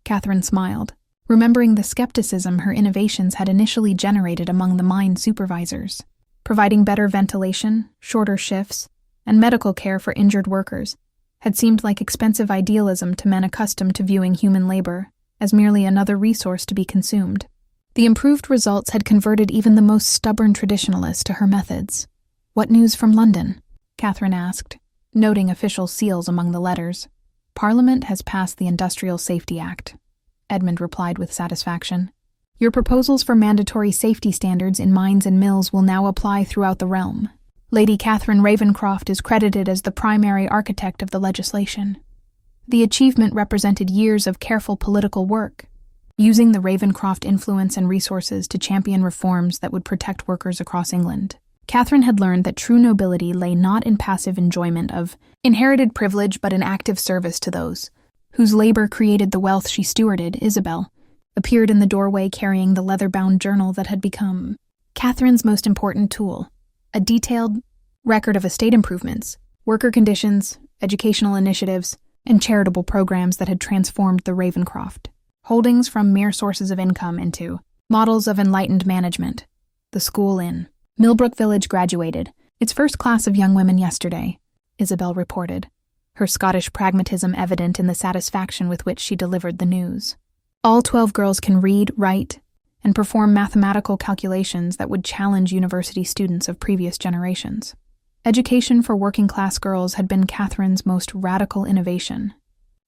Catherine smiled, remembering the skepticism her innovations had initially generated among the mine supervisors. Providing better ventilation, shorter shifts, and medical care for injured workers had seemed like expensive idealism to men accustomed to viewing human labor as merely another resource to be consumed. The improved results had converted even the most stubborn traditionalist to her methods. "What news from London?" Catherine asked, noting official seals among the letters. "Parliament has passed the Industrial Safety Act," Edmund replied with satisfaction. "Your proposals for mandatory safety standards in mines and mills will now apply throughout the realm. Lady Catherine Ravenscroft is credited as the primary architect of the legislation. The achievement represented years of careful political work, using the Ravenscroft influence and resources to champion reforms that would protect workers across England." Catherine had learned that true nobility lay not in passive enjoyment of inherited privilege but in active service to those whose labor created the wealth she stewarded. Isabel appeared in the doorway carrying the leather-bound journal that had become Catherine's most important tool, a detailed record of estate improvements, worker conditions, educational initiatives, and charitable programs that had transformed the Ravenscroft holdings from mere sources of income into models of enlightened management. The school in Millbrook Village graduated its first class of young women yesterday, Isabel reported, her Scottish pragmatism evident in the satisfaction with which she delivered the news. All 12 girls can read, write, and perform mathematical calculations that would challenge university students of previous generations. Education for working-class girls had been Catherine's most radical innovation.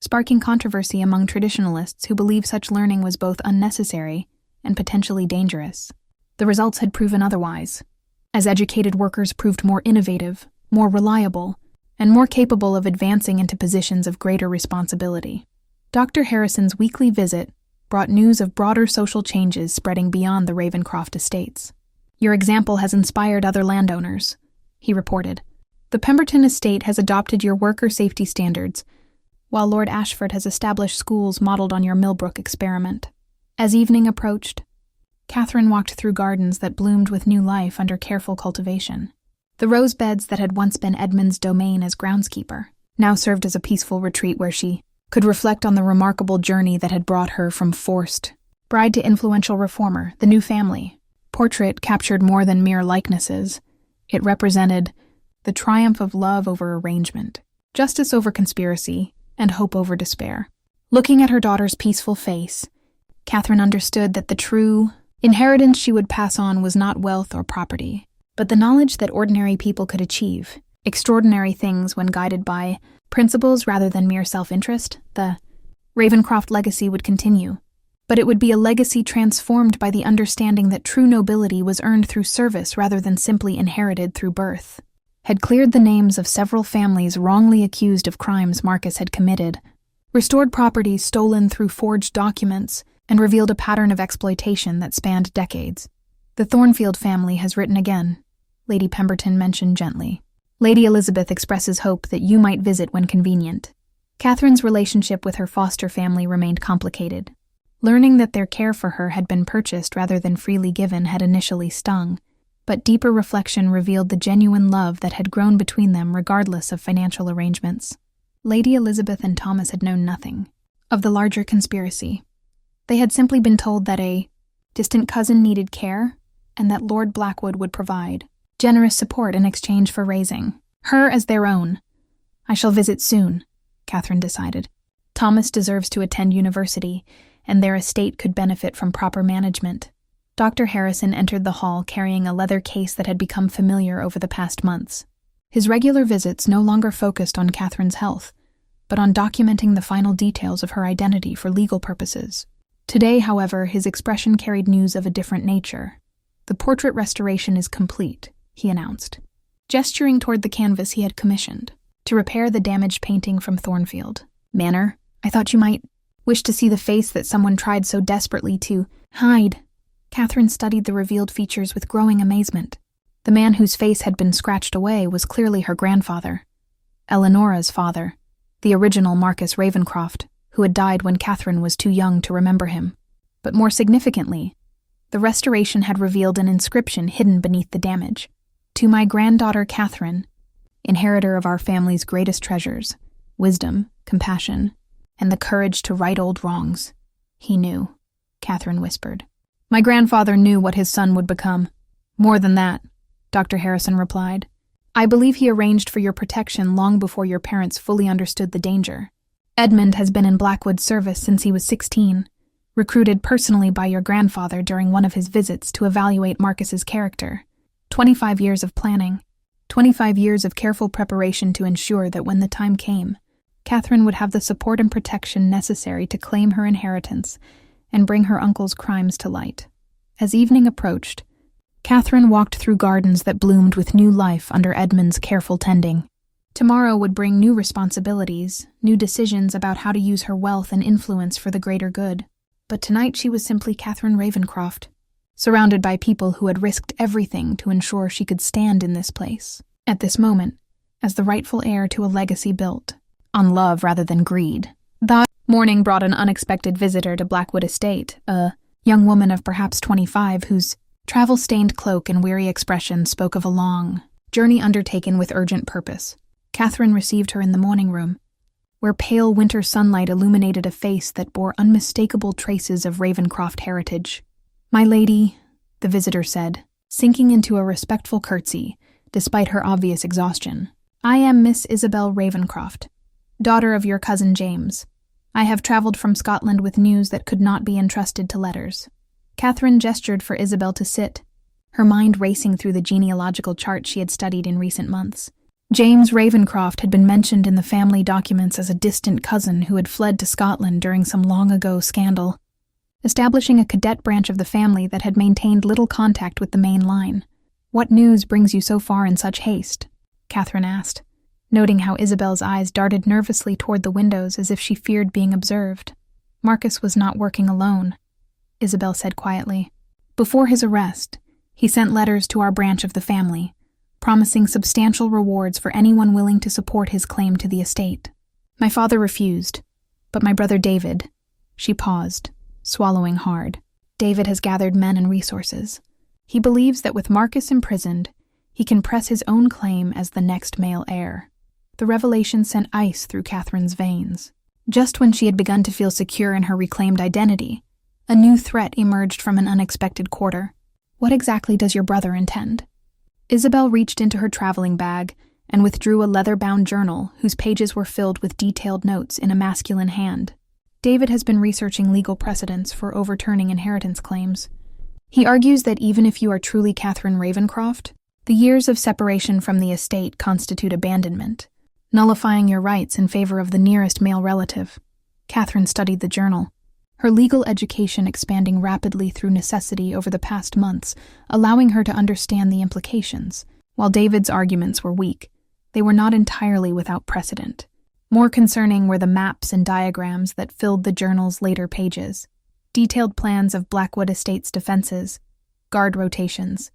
sparking controversy among traditionalists who believe such learning was both unnecessary and potentially dangerous. The results had proven otherwise, as educated workers proved more innovative, more reliable, and more capable of advancing into positions of greater responsibility. Dr. Harrison's weekly visit brought news of broader social changes spreading beyond the Ravencroft estates. "Your example has inspired other landowners," he reported. "The Pemberton estate has adopted your worker safety standards, while Lord Ashford has established schools modeled on your Millbrook experiment." As evening approached, Catherine walked through gardens that bloomed with new life under careful cultivation. The rose beds that had once been Edmund's domain as groundskeeper now served as a peaceful retreat where she could reflect on the remarkable journey that had brought her from forced bride to influential reformer, the new family. Portrait captured more than mere likenesses. It represented the triumph of love over arrangement, justice over conspiracy, and hope over despair. Looking at her daughter's peaceful face, Catherine understood that the true inheritance she would pass on was not wealth or property, but the knowledge that ordinary people could achieve extraordinary things when guided by principles rather than mere self-interest. The Ravencroft legacy would continue, but it would be a legacy transformed by the understanding that true nobility was earned through service rather than simply inherited through birth. Had cleared the names of several families wrongly accused of crimes Marcus had committed, restored property stolen through forged documents, and revealed a pattern of exploitation that spanned decades. "The Thornfield family has written again," Lady Pemberton mentioned gently. "Lady Elizabeth expresses hope that you might visit when convenient." Catherine's relationship with her foster family remained complicated. Learning that their care for her had been purchased rather than freely given had initially stung, but deeper reflection revealed the genuine love that had grown between them regardless of financial arrangements. Lady Elizabeth and Thomas had known nothing of the larger conspiracy. They had simply been told that a distant cousin needed care and that Lord Blackwood would provide generous support in exchange for raising her as their own. "I shall visit soon," Catherine decided. Thomas deserves to attend university, and their estate could benefit from proper management. Dr. Harrison entered the hall carrying a leather case that had become familiar over the past months. His regular visits no longer focused on Catherine's health, but on documenting the final details of her identity for legal purposes. Today, however, his expression carried news of a different nature. "The portrait restoration is complete," he announced, gesturing toward the canvas he had commissioned to repair the damaged painting from Thornfield Manor. "I thought you might wish to see the face that someone tried so desperately to hide." Catherine studied the revealed features with growing amazement. The man whose face had been scratched away was clearly her grandfather, Eleanora's father, the original Marcus Ravencroft, who had died when Catherine was too young to remember him. But more significantly, the restoration had revealed an inscription hidden beneath the damage. "To my granddaughter Catherine, inheritor of our family's greatest treasures, wisdom, compassion, and the courage to right old wrongs." "He knew," Catherine whispered. "My grandfather knew what his son would become. More than that," Dr. Harrison replied. "I believe he arranged for your protection long before your parents fully understood the danger. Edmund has been in Blackwood's service since he was 16, recruited personally by your grandfather during one of his visits to evaluate Marcus's character. 25 years of planning, 25 years of careful preparation to ensure that when the time came, Catherine would have the support and protection necessary to claim her inheritance and bring her uncle's crimes to light." As evening approached, Catherine walked through gardens that bloomed with new life under Edmund's careful tending. Tomorrow would bring new responsibilities, new decisions about how to use her wealth and influence for the greater good. But tonight she was simply Catherine Ravencroft, surrounded by people who had risked everything to ensure she could stand in this place, at this moment, as the rightful heir to a legacy built on love rather than greed. That morning brought an unexpected visitor to Blackwood Estate, a young woman of perhaps 25 whose travel-stained cloak and weary expression spoke of a long journey undertaken with urgent purpose. Catherine received her in the morning room, where pale winter sunlight illuminated a face that bore unmistakable traces of Ravencroft heritage. "My lady," the visitor said, sinking into a respectful curtsy, despite her obvious exhaustion. "I am Miss Isabel Ravencroft, daughter of your cousin James. I have traveled from Scotland with news that could not be entrusted to letters." Catherine gestured for Isabel to sit, her mind racing through the genealogical chart she had studied in recent months. James Ravenscroft had been mentioned in the family documents as a distant cousin who had fled to Scotland during some long-ago scandal, establishing a cadet branch of the family that had maintained little contact with the main line. "What news brings you so far in such haste?" Catherine asked, noting how Isabel's eyes darted nervously toward the windows as if she feared being observed. "Marcus was not working alone," Isabel said quietly. "Before his arrest, he sent letters to our branch of the family, promising substantial rewards for anyone willing to support his claim to the estate. My father refused, but my brother David—" She paused, swallowing hard. "David has gathered men and resources. He believes that with Marcus imprisoned, he can press his own claim as the next male heir." The revelation sent ice through Catherine's veins. Just when she had begun to feel secure in her reclaimed identity, a new threat emerged from an unexpected quarter. "What exactly does your brother intend?" Isabel reached into her traveling bag and withdrew a leather-bound journal whose pages were filled with detailed notes in a masculine hand. "David has been researching legal precedents for overturning inheritance claims. He argues that even if you are truly Catherine Ravenscroft, the years of separation from the estate constitute abandonment, nullifying your rights in favor of the nearest male relative." Catherine studied the journal, her legal education expanding rapidly through necessity over the past months, allowing her to understand the implications. While David's arguments were weak, they were not entirely without precedent. More concerning were the maps and diagrams that filled the journal's later pages, detailed plans of Blackwood Estate's defenses, guard rotations,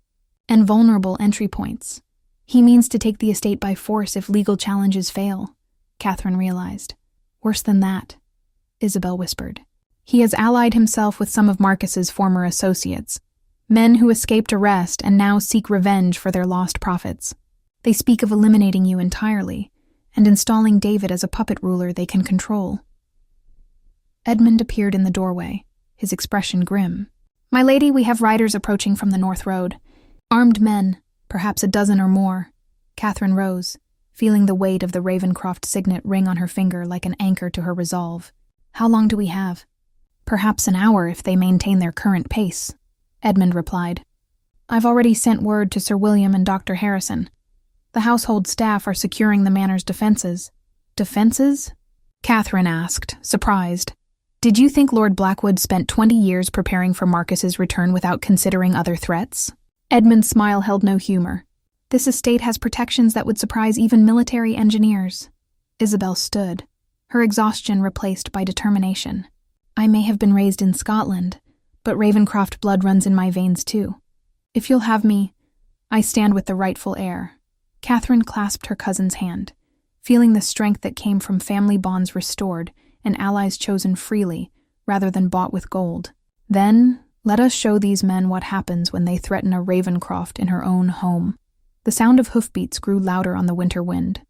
and vulnerable entry points. "He means to take the estate by force if legal challenges fail," Catherine realized. "Worse than that," Isabel whispered. "He has allied himself with some of Marcus's former associates, men who escaped arrest and now seek revenge for their lost profits. They speak of eliminating you entirely and installing David as a puppet ruler they can control." Edmund appeared in the doorway, his expression grim. "My lady, we have riders approaching from the North Road. Armed men, perhaps a dozen or more." Catherine rose, feeling the weight of the Ravenscroft signet ring on her finger like an anchor to her resolve. "How long do we have?" "Perhaps an hour if they maintain their current pace," Edmund replied. "I've already sent word to Sir William and Dr. Harrison. The household staff are securing the manor's defenses." "Defenses?" Catherine asked, surprised. "Did you think Lord Blackwood spent 20 years preparing for Marcus's return without considering other threats?" Edmund's smile held no humor. "This estate has protections that would surprise even military engineers." Isabel stood, her exhaustion replaced by determination. "I may have been raised in Scotland, but Ravenscroft blood runs in my veins too. If you'll have me, I stand with the rightful heir." Catherine clasped her cousin's hand, feeling the strength that came from family bonds restored and allies chosen freely rather than bought with gold. "Then, let us show these men what happens when they threaten a Ravenscroft in her own home." The sound of hoofbeats grew louder on the winter wind,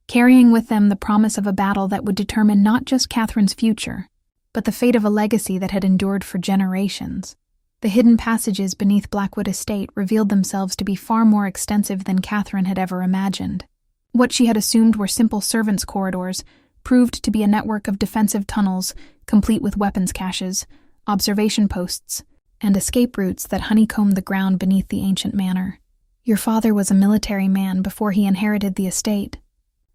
carrying with them the promise of a battle that would determine not just Catherine's future, but the fate of a legacy that had endured for generations. The hidden passages beneath Blackwood Estate revealed themselves to be far more extensive than Catherine had ever imagined. What she had assumed were simple servants' corridors proved to be a network of defensive tunnels, complete with weapons caches, observation posts, and escape routes that honeycombed the ground beneath the ancient manor. "Your father was a military man before he inherited the estate,"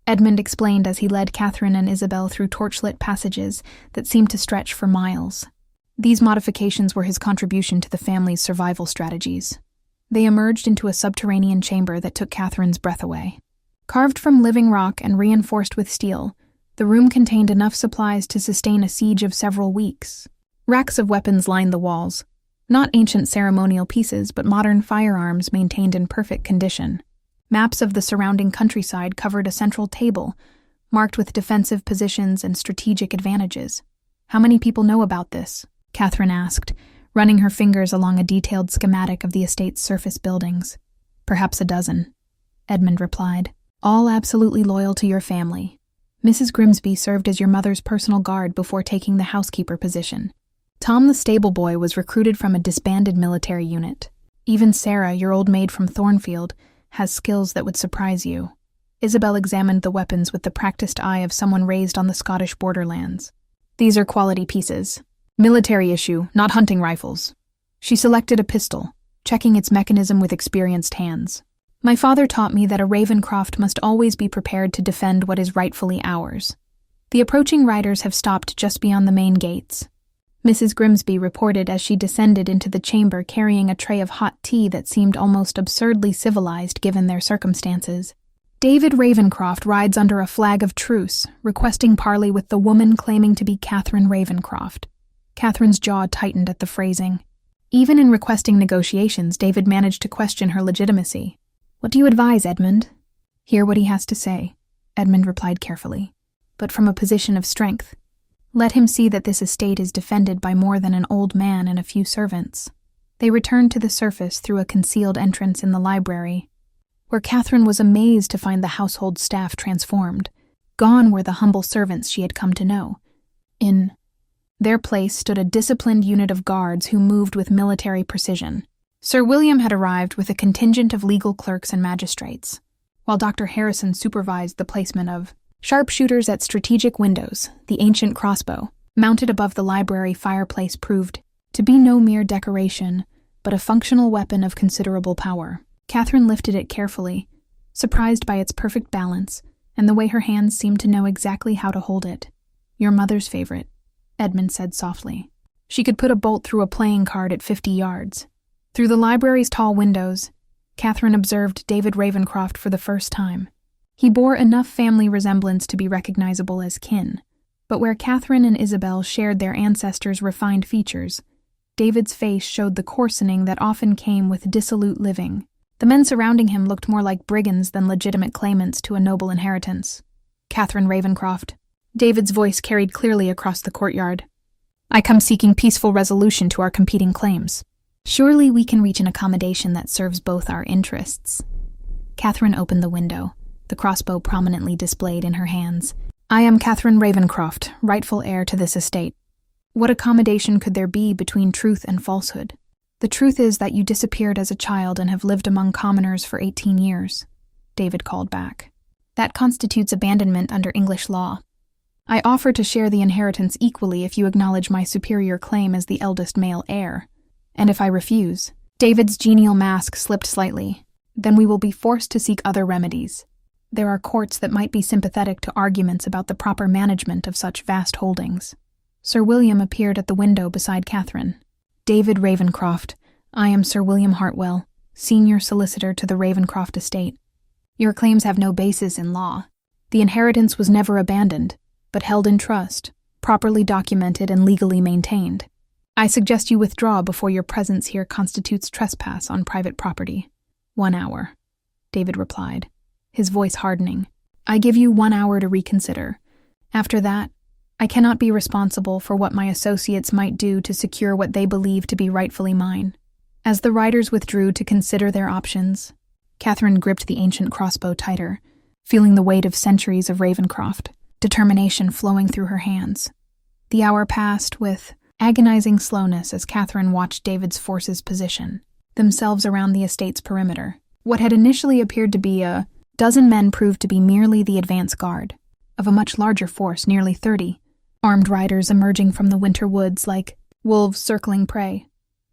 Edmund explained as he led Catherine and Isabel through torchlit passages that seemed to stretch for miles. These modifications were his contribution to the family's survival strategies. They emerged into a subterranean chamber that took Catherine's breath away. Carved from living rock and reinforced with steel, the room contained enough supplies to sustain a siege of several weeks. Racks of weapons lined the walls, not ancient ceremonial pieces but modern firearms maintained in perfect condition. Maps of the surrounding countryside covered a central table, marked with defensive positions and strategic advantages. "How many people know about this?" Catherine asked, running her fingers along a detailed schematic of the estate's surface buildings. "Perhaps a dozen," Edmund replied. "All absolutely loyal to your family. Mrs. Grimsby served as your mother's personal guard before taking the housekeeper position. Tom the stable boy was recruited from a disbanded military unit. Even Sarah, your old maid from Thornfield, has skills that would surprise you." Isabel examined the weapons with the practiced eye of someone raised on the Scottish borderlands. "These are quality pieces. Military issue, not hunting rifles." She selected a pistol, checking its mechanism with experienced hands. My father taught me that a Ravencroft must always be prepared to defend what is rightfully ours. The approaching riders have stopped just beyond the main gates. Mrs. Grimsby reported as she descended into the chamber carrying a tray of hot tea that seemed almost absurdly civilized given their circumstances. David Ravencroft rides under a flag of truce, requesting parley with the woman claiming to be Catherine Ravencroft. Catherine's jaw tightened at the phrasing. Even in requesting negotiations, David managed to question her legitimacy. "What do you advise, Edmund?" "Hear what he has to say," Edmund replied carefully, "but from a position of strength. Let him see that this estate is defended by more than an old man and a few servants." They returned to the surface through a concealed entrance in the library, where Catherine was amazed to find the household staff transformed. Gone were the humble servants she had come to know. In their place stood a disciplined unit of guards who moved with military precision. Sir William had arrived with a contingent of legal clerks and magistrates, while Dr. Harrison supervised the placement of sharpshooters at strategic windows. The ancient crossbow, mounted above the library fireplace, proved to be no mere decoration, but a functional weapon of considerable power. Catherine lifted it carefully, surprised by its perfect balance and the way her hands seemed to know exactly how to hold it. "Your mother's favorite," Edmund said softly. "She could put a bolt through a playing card at 50 yards. Through the library's tall windows, Catherine observed David Ravencroft for the first time. He bore enough family resemblance to be recognizable as kin, but where Catherine and Isabel shared their ancestors' refined features, David's face showed the coarsening that often came with dissolute living. The men surrounding him looked more like brigands than legitimate claimants to a noble inheritance. "Catherine Ravencroft." David's voice carried clearly across the courtyard. "I come seeking peaceful resolution to our competing claims. Surely we can reach an accommodation that serves both our interests." Catherine opened the window, the crossbow prominently displayed in her hands. "I am Catherine Ravencroft, rightful heir to this estate. What accommodation could there be between truth and falsehood? The truth is that you disappeared as a child and have lived among commoners for 18 years, David called back. "That constitutes abandonment under English law. I offer to share the inheritance equally if you acknowledge my superior claim as the eldest male heir. And if I refuse," David's genial mask slipped slightly, "then we will be forced to seek other remedies. There are courts that might be sympathetic to arguments about the proper management of such vast holdings." Sir William appeared at the window beside Catherine. "David Ravencroft, I am Sir William Hartwell, senior solicitor to the Ravencroft estate. Your claims have no basis in law. The inheritance was never abandoned, but held in trust, properly documented and legally maintained. I suggest you withdraw before your presence here constitutes trespass on private property." "1 hour," David replied, his voice hardening. "I give you 1 hour to reconsider. After that, I cannot be responsible for what my associates might do to secure what they believe to be rightfully mine." As the riders withdrew to consider their options, Catherine gripped the ancient crossbow tighter, feeling the weight of centuries of Ravencroft, determination flowing through her hands. The hour passed with agonizing slowness as Catherine watched David's forces position themselves around the estate's perimeter. What had initially appeared to be a dozen men proved to be merely the advance guard of a much larger force, nearly 30, armed riders emerging from the winter woods like wolves circling prey.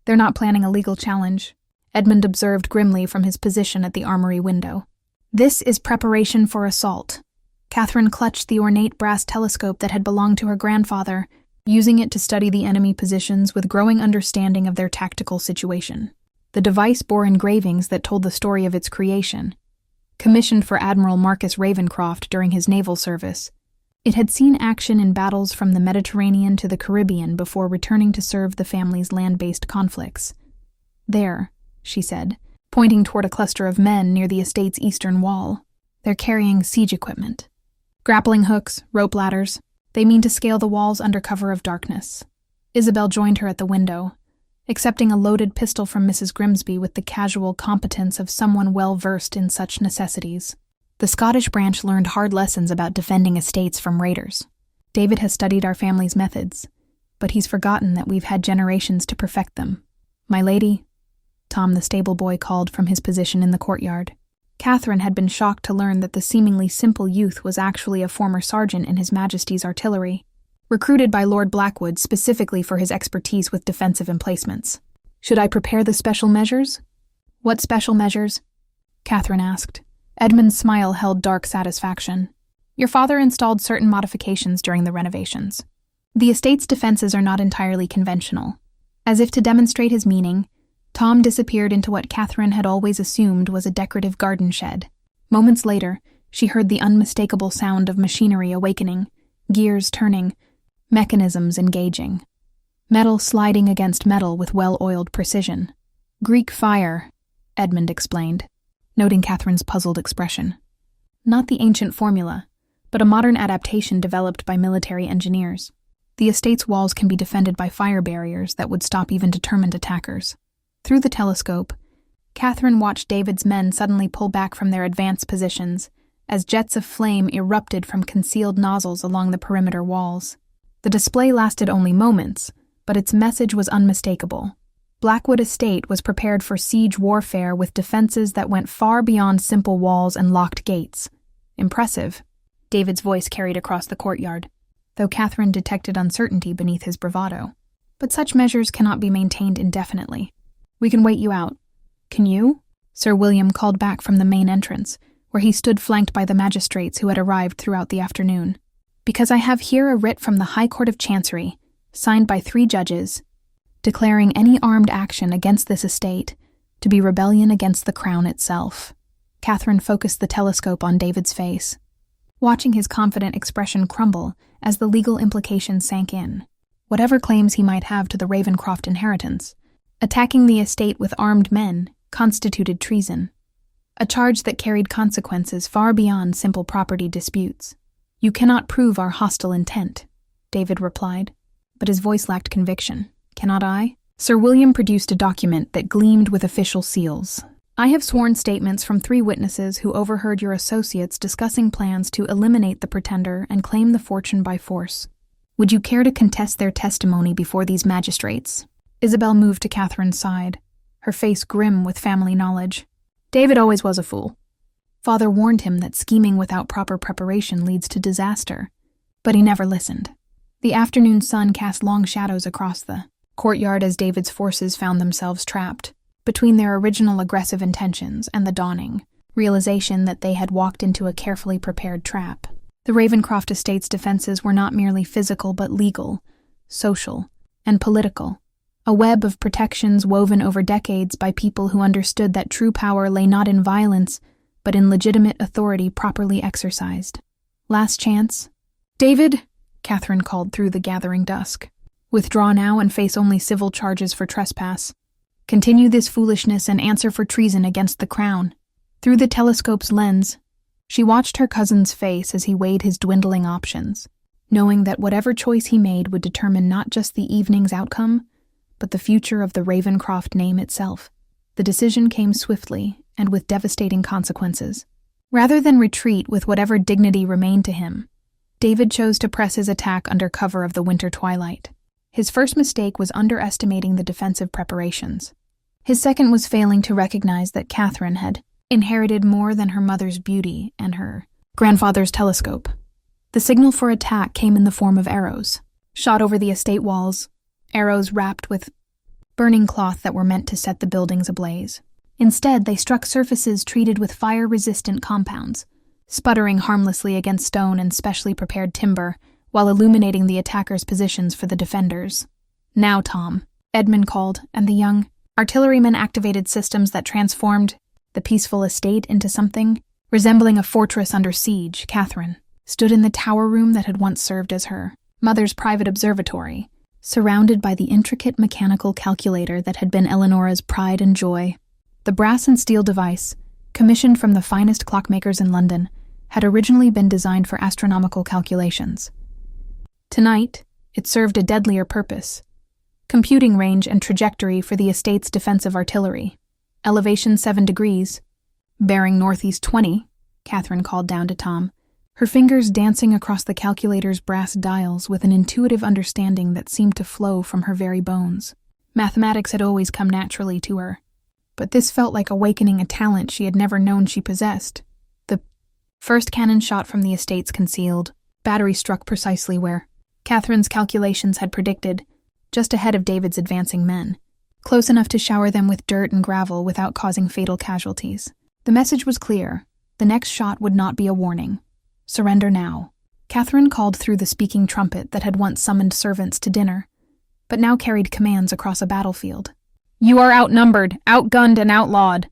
"They're not planning a legal challenge," Edmund observed grimly from his position at the armory window. "This is preparation for assault." Catherine clutched the ornate brass telescope that had belonged to her grandfather, using it to study the enemy positions with growing understanding of their tactical situation. The device bore engravings that told the story of its creation. Commissioned for Admiral Marcus Ravencroft during his naval service, it had seen action in battles from the Mediterranean to the Caribbean before returning to serve the family's land-based conflicts. "There," she said, pointing toward a cluster of men near the estate's eastern wall. "They're carrying siege equipment. Grappling hooks, rope ladders. They mean to scale the walls under cover of darkness." Isabel joined her at the window, accepting a loaded pistol from Mrs. Grimsby with the casual competence of someone well-versed in such necessities. "The Scottish branch learned hard lessons about defending estates from raiders. David has studied our family's methods, but he's forgotten that we've had generations to perfect them. My lady," Tom the stable boy called from his position in the courtyard. Catherine had been shocked to learn that the seemingly simple youth was actually a former sergeant in His Majesty's artillery, recruited by Lord Blackwood specifically for his expertise with defensive emplacements. "Should I prepare the special measures?" "What special measures?" Catherine asked. Edmund's smile held dark satisfaction. Your father installed certain modifications during the renovations. The estate's defenses are not entirely conventional. As if to demonstrate his meaning, Tom disappeared into what Catherine had always assumed was a decorative garden shed. Moments later, she heard the unmistakable sound of machinery awakening, gears turning, mechanisms engaging. Metal sliding against metal with well-oiled precision. Greek fire, Edmund explained, noting Catherine's puzzled expression. Not the ancient formula, but a modern adaptation developed by military engineers. The estate's walls can be defended by fire barriers that would stop even determined attackers. Through the telescope, Catherine watched David's men suddenly pull back from their advanced positions as jets of flame erupted from concealed nozzles along the perimeter walls. The display lasted only moments, but its message was unmistakable. Blackwood Estate was prepared for siege warfare with defenses that went far beyond simple walls and locked gates. Impressive, David's voice carried across the courtyard, though Catherine detected uncertainty beneath his bravado. But such measures cannot be maintained indefinitely. We can wait you out. Can you? Sir William called back from the main entrance, where he stood flanked by the magistrates who had arrived throughout the afternoon. Because I have here a writ from the High Court of Chancery, signed by 3 judges, declaring any armed action against this estate to be rebellion against the crown itself. Catherine focused the telescope on David's face, watching his confident expression crumble as the legal implications sank in. Whatever claims he might have to the Ravencroft inheritance, attacking the estate with armed men constituted treason, a charge that carried consequences far beyond simple property disputes. You cannot prove our hostile intent, David replied, but his voice lacked conviction. Cannot I? Sir William produced a document that gleamed with official seals. I have sworn statements from 3 witnesses who overheard your associates discussing plans to eliminate the pretender and claim the fortune by force. Would you care to contest their testimony before these magistrates? Isabel moved to Catherine's side, her face grim with family knowledge. David always was a fool. Father warned him that scheming without proper preparation leads to disaster, but he never listened. The afternoon sun cast long shadows across the courtyard as David's forces found themselves trapped between their original aggressive intentions and the dawning realization that they had walked into a carefully prepared trap. The Ravencroft estate's defenses were not merely physical but legal, social, and political, a web of protections woven over decades by people who understood that true power lay not in violence but in legitimate authority properly exercised. Last chance? David, Catherine called through the gathering dusk. Withdraw now and face only civil charges for trespass. Continue this foolishness and answer for treason against the crown. Through the telescope's lens, she watched her cousin's face as he weighed his dwindling options, knowing that whatever choice he made would determine not just the evening's outcome, but the future of the Ravencroft name itself. The decision came swiftly and with devastating consequences. Rather than retreat with whatever dignity remained to him, David chose to press his attack under cover of the winter twilight. His first mistake was underestimating the defensive preparations. His second was failing to recognize that Catherine had inherited more than her mother's beauty and her grandfather's telescope. The signal for attack came in the form of arrows, shot over the estate walls, arrows wrapped with burning cloth that were meant to set the buildings ablaze. Instead, they struck surfaces treated with fire-resistant compounds, sputtering harmlessly against stone and specially prepared timber, while illuminating the attackers' positions for the defenders. Now, Tom, Edmund called, and the young artillerymen activated systems that transformed the peaceful estate into something resembling a fortress under siege. Catherine stood in the tower room that had once served as her mother's private observatory, surrounded by the intricate mechanical calculator that had been Eleanora's pride and joy. The brass and steel device, commissioned from the finest clockmakers in London, had originally been designed for astronomical calculations. Tonight, it served a deadlier purpose: computing range and trajectory for the estate's defensive artillery. Elevation 7 degrees, bearing northeast 20, Catherine called down to Tom, her fingers dancing across the calculator's brass dials with an intuitive understanding that seemed to flow from her very bones. Mathematics had always come naturally to her, but this felt like awakening a talent she had never known she possessed. The first cannon shot from the estate's concealed battery struck precisely where Catherine's calculations had predicted, just ahead of David's advancing men, close enough to shower them with dirt and gravel without causing fatal casualties. The message was clear. The next shot would not be a warning. Surrender now. Catherine called through the speaking trumpet that had once summoned servants to dinner, but now carried commands across a battlefield. You are outnumbered, outgunned, and outlawed.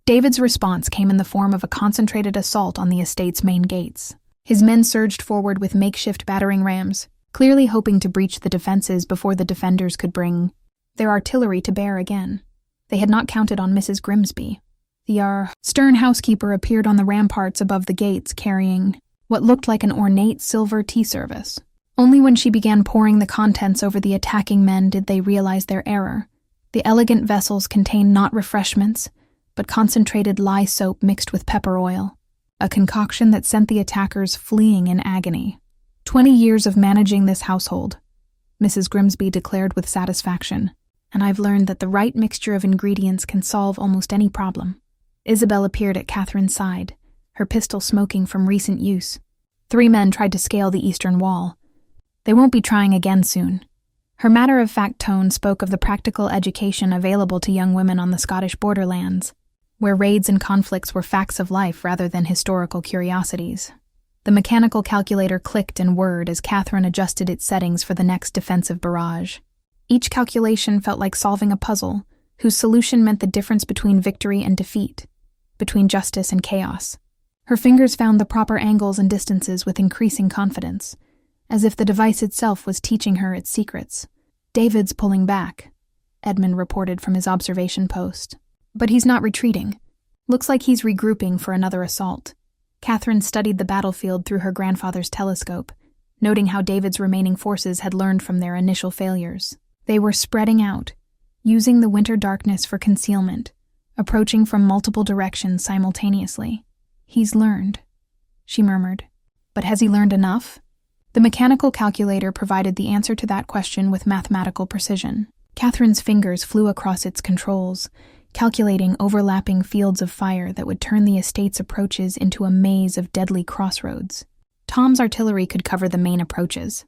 David's response came in the form of a concentrated assault on the estate's main gates. His men surged forward with makeshift battering rams, clearly hoping to breach the defenses before the defenders could bring their artillery to bear again. They had not counted on Mrs. Grimsby. The stern housekeeper appeared on the ramparts above the gates carrying what looked like an ornate silver tea service. Only when she began pouring the contents over the attacking men did they realize their error. The elegant vessels contained not refreshments, but concentrated lye soap mixed with pepper oil, a concoction that sent the attackers fleeing in agony. 20 years of managing this household, Mrs. Grimsby declared with satisfaction, and I've learned that the right mixture of ingredients can solve almost any problem. Isabel appeared at Catherine's side, her pistol smoking from recent use. 3 men tried to scale the eastern wall. They won't be trying again soon. Her matter-of-fact tone spoke of the practical education available to young women on the Scottish borderlands, where raids and conflicts were facts of life rather than historical curiosities. The mechanical calculator clicked and whirred as Catherine adjusted its settings for the next defensive barrage. Each calculation felt like solving a puzzle, whose solution meant the difference between victory and defeat, between justice and chaos. Her fingers found the proper angles and distances with increasing confidence, as if the device itself was teaching her its secrets. David's pulling back, Edmund reported from his observation post. But he's not retreating. Looks like he's regrouping for another assault. Catherine studied the battlefield through her grandfather's telescope, noting how David's remaining forces had learned from their initial failures. They were spreading out, using the winter darkness for concealment, approaching from multiple directions simultaneously. He's learned, she murmured. But has he learned enough? The mechanical calculator provided the answer to that question with mathematical precision. Catherine's fingers flew across its controls, calculating overlapping fields of fire that would turn the estate's approaches into a maze of deadly crossroads. Tom's artillery could cover the main approaches.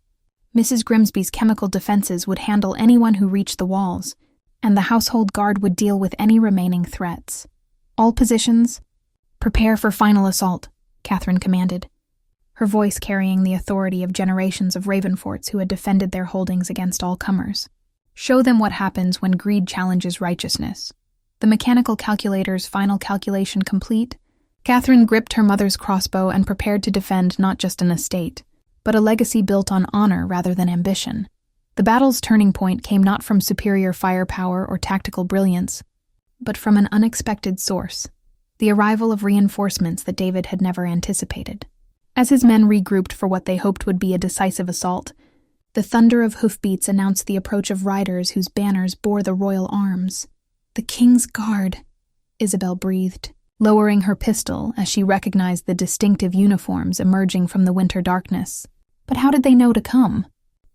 Mrs. Grimsby's chemical defenses would handle anyone who reached the walls, and the household guard would deal with any remaining threats. All positions, prepare for final assault, Catherine commanded, her voice carrying the authority of generations of Ravenforts who had defended their holdings against all comers. Show them what happens when greed challenges righteousness. The mechanical calculator's final calculation complete, Catherine gripped her mother's crossbow and prepared to defend not just an estate, but a legacy built on honor rather than ambition. The battle's turning point came not from superior firepower or tactical brilliance, but from an unexpected source, the arrival of reinforcements that David had never anticipated. As his men regrouped for what they hoped would be a decisive assault, the thunder of hoofbeats announced the approach of riders whose banners bore the royal arms. The King's Guard, Isabel breathed, lowering her pistol as she recognized the distinctive uniforms emerging from the winter darkness. But how did they know to come?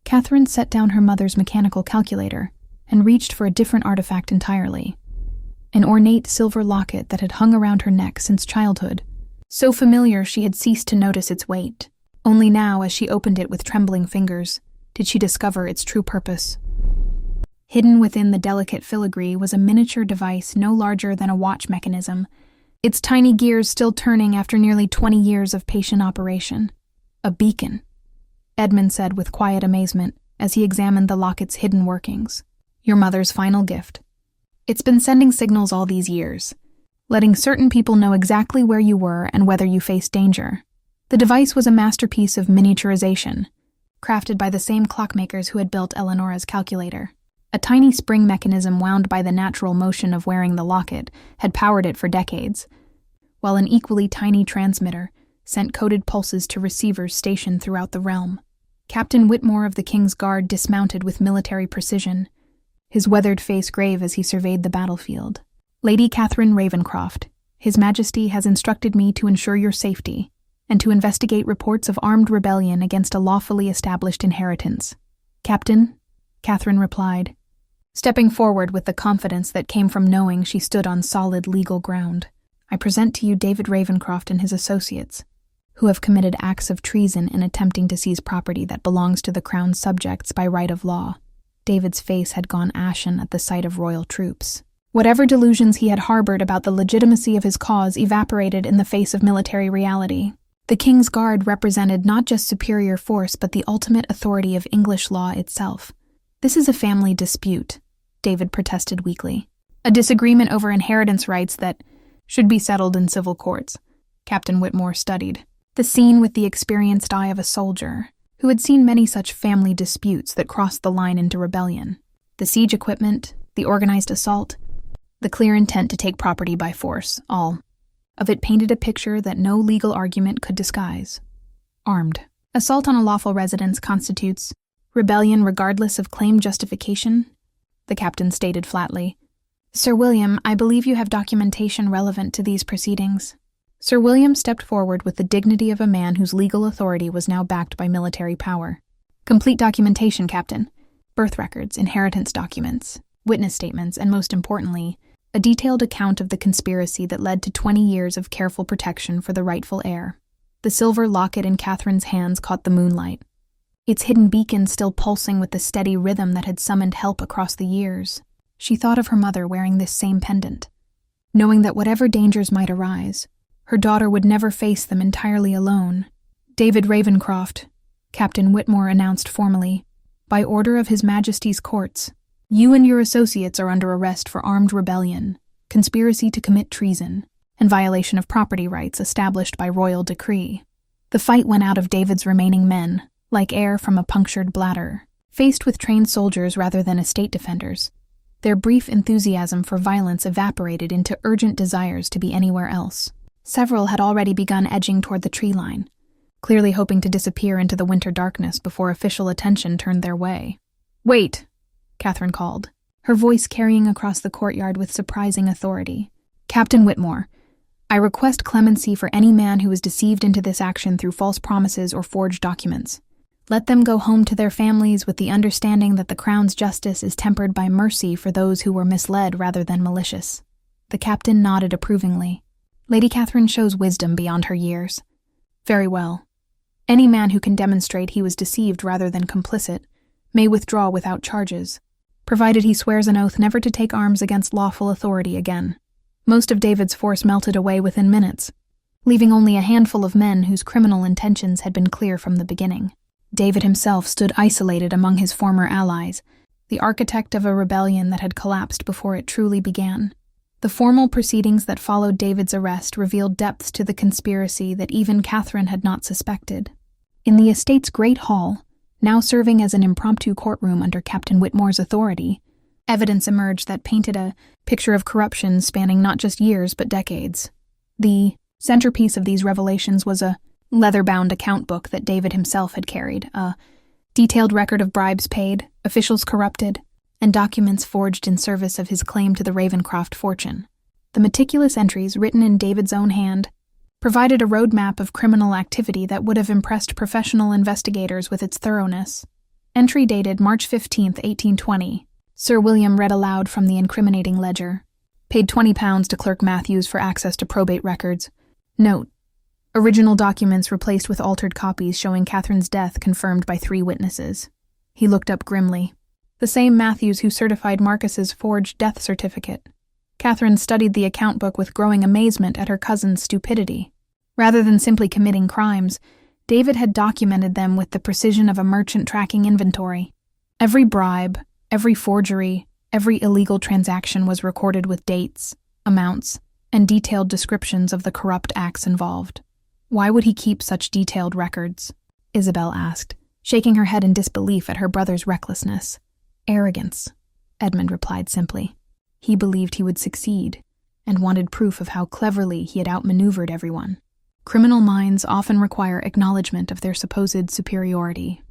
Catherine set down her mother's mechanical calculator and reached for a different artifact entirely. An ornate silver locket that had hung around her neck since childhood. So familiar she had ceased to notice its weight. Only now, as she opened it with trembling fingers, did she discover its true purpose. Hidden within the delicate filigree was a miniature device no larger than a watch mechanism, its tiny gears still turning after nearly 20 years of patient operation. A beacon, Edmund said with quiet amazement as he examined the locket's hidden workings. Your mother's final gift. It's been sending signals all these years, letting certain people know exactly where you were and whether you faced danger. The device was a masterpiece of miniaturization, crafted by the same clockmakers who had built Eleonora's calculator. A tiny spring mechanism wound by the natural motion of wearing the locket had powered it for decades, while an equally tiny transmitter sent coded pulses to receivers stationed throughout the realm. Captain Whitmore of the King's Guard dismounted with military precision, his weathered face grave as he surveyed the battlefield. Lady Catherine Ravencroft, His Majesty has instructed me to ensure your safety and to investigate reports of armed rebellion against a lawfully established inheritance. Captain, Catherine replied, stepping forward with the confidence that came from knowing she stood on solid legal ground. I present to you David Ravencroft and his associates, who have committed acts of treason in attempting to seize property that belongs to the crown's subjects by right of law. David's face had gone ashen at the sight of royal troops. Whatever delusions he had harbored about the legitimacy of his cause evaporated in the face of military reality. The King's Guard represented not just superior force but the ultimate authority of English law itself. "This is a family dispute," David protested weakly. "A disagreement over inheritance rights that should be settled in civil courts." Captain Whitmore studied the scene with the experienced eye of a soldier who had seen many such family disputes that crossed the line into rebellion. The siege equipment, the organized assault, the clear intent to take property by force, all of it painted a picture that no legal argument could disguise. Armed assault on a lawful residence constitutes rebellion regardless of claimed justification, the captain stated flatly. "Sir William, I believe you have documentation relevant to these proceedings." Sir William stepped forward with the dignity of a man whose legal authority was now backed by military power. "Complete documentation, Captain. Birth records, inheritance documents, witness statements, and most importantly, a detailed account of the conspiracy that led to 20 years of careful protection for the rightful heir." The silver locket in Catherine's hands caught the moonlight, its hidden beacon still pulsing with the steady rhythm that had summoned help across the years. She thought of her mother wearing this same pendant, knowing that whatever dangers might arise, her daughter would never face them entirely alone. "David Ravencroft," Captain Whitmore announced formally, "by order of His Majesty's courts, you and your associates are under arrest for armed rebellion, conspiracy to commit treason, and violation of property rights established by royal decree." The fight went out of David's remaining men, like air from a punctured bladder. Faced with trained soldiers rather than estate defenders, their brief enthusiasm for violence evaporated into urgent desires to be anywhere else. Several had already begun edging toward the tree line, clearly hoping to disappear into the winter darkness before official attention turned their way. "Wait," Catherine called, her voice carrying across the courtyard with surprising authority. "Captain Whitmore, I request clemency for any man who is deceived into this action through false promises or forged documents. Let them go home to their families with the understanding that the Crown's justice is tempered by mercy for those who were misled rather than malicious." The captain nodded approvingly. "Lady Catherine shows wisdom beyond her years. Very well. Any man who can demonstrate he was deceived rather than complicit may withdraw without charges, provided he swears an oath never to take arms against lawful authority again." Most of David's force melted away within minutes, leaving only a handful of men whose criminal intentions had been clear from the beginning. David himself stood isolated among his former allies, the architect of a rebellion that had collapsed before it truly began. The formal proceedings that followed David's arrest revealed depths to the conspiracy that even Catherine had not suspected. In the estate's great hall, now serving as an impromptu courtroom under Captain Whitmore's authority, evidence emerged that painted a picture of corruption spanning not just years but decades. The centerpiece of these revelations was a leather-bound account book that David himself had carried, a detailed record of bribes paid, officials corrupted, and documents forged in service of his claim to the Ravencroft fortune. The meticulous entries, written in David's own hand, provided a roadmap of criminal activity that would have impressed professional investigators with its thoroughness. Entry dated March 15, 1820. Sir William read aloud from the incriminating ledger. Paid £20 to Clerk Matthews for access to probate records. Note: original documents replaced with altered copies showing Catherine's death confirmed by 3 witnesses. He looked up grimly. The same Matthews who certified Marcus's forged death certificate. Catherine studied the account book with growing amazement at her cousin's stupidity. Rather than simply committing crimes, David had documented them with the precision of a merchant tracking inventory. Every bribe, every forgery, every illegal transaction was recorded with dates, amounts, and detailed descriptions of the corrupt acts involved. "Why would he keep such detailed records?" Isabel asked, shaking her head in disbelief at her brother's recklessness. "Arrogance," Edmund replied simply. "He believed he would succeed, and wanted proof of how cleverly he had outmaneuvered everyone. Criminal minds often require acknowledgement of their supposed superiority."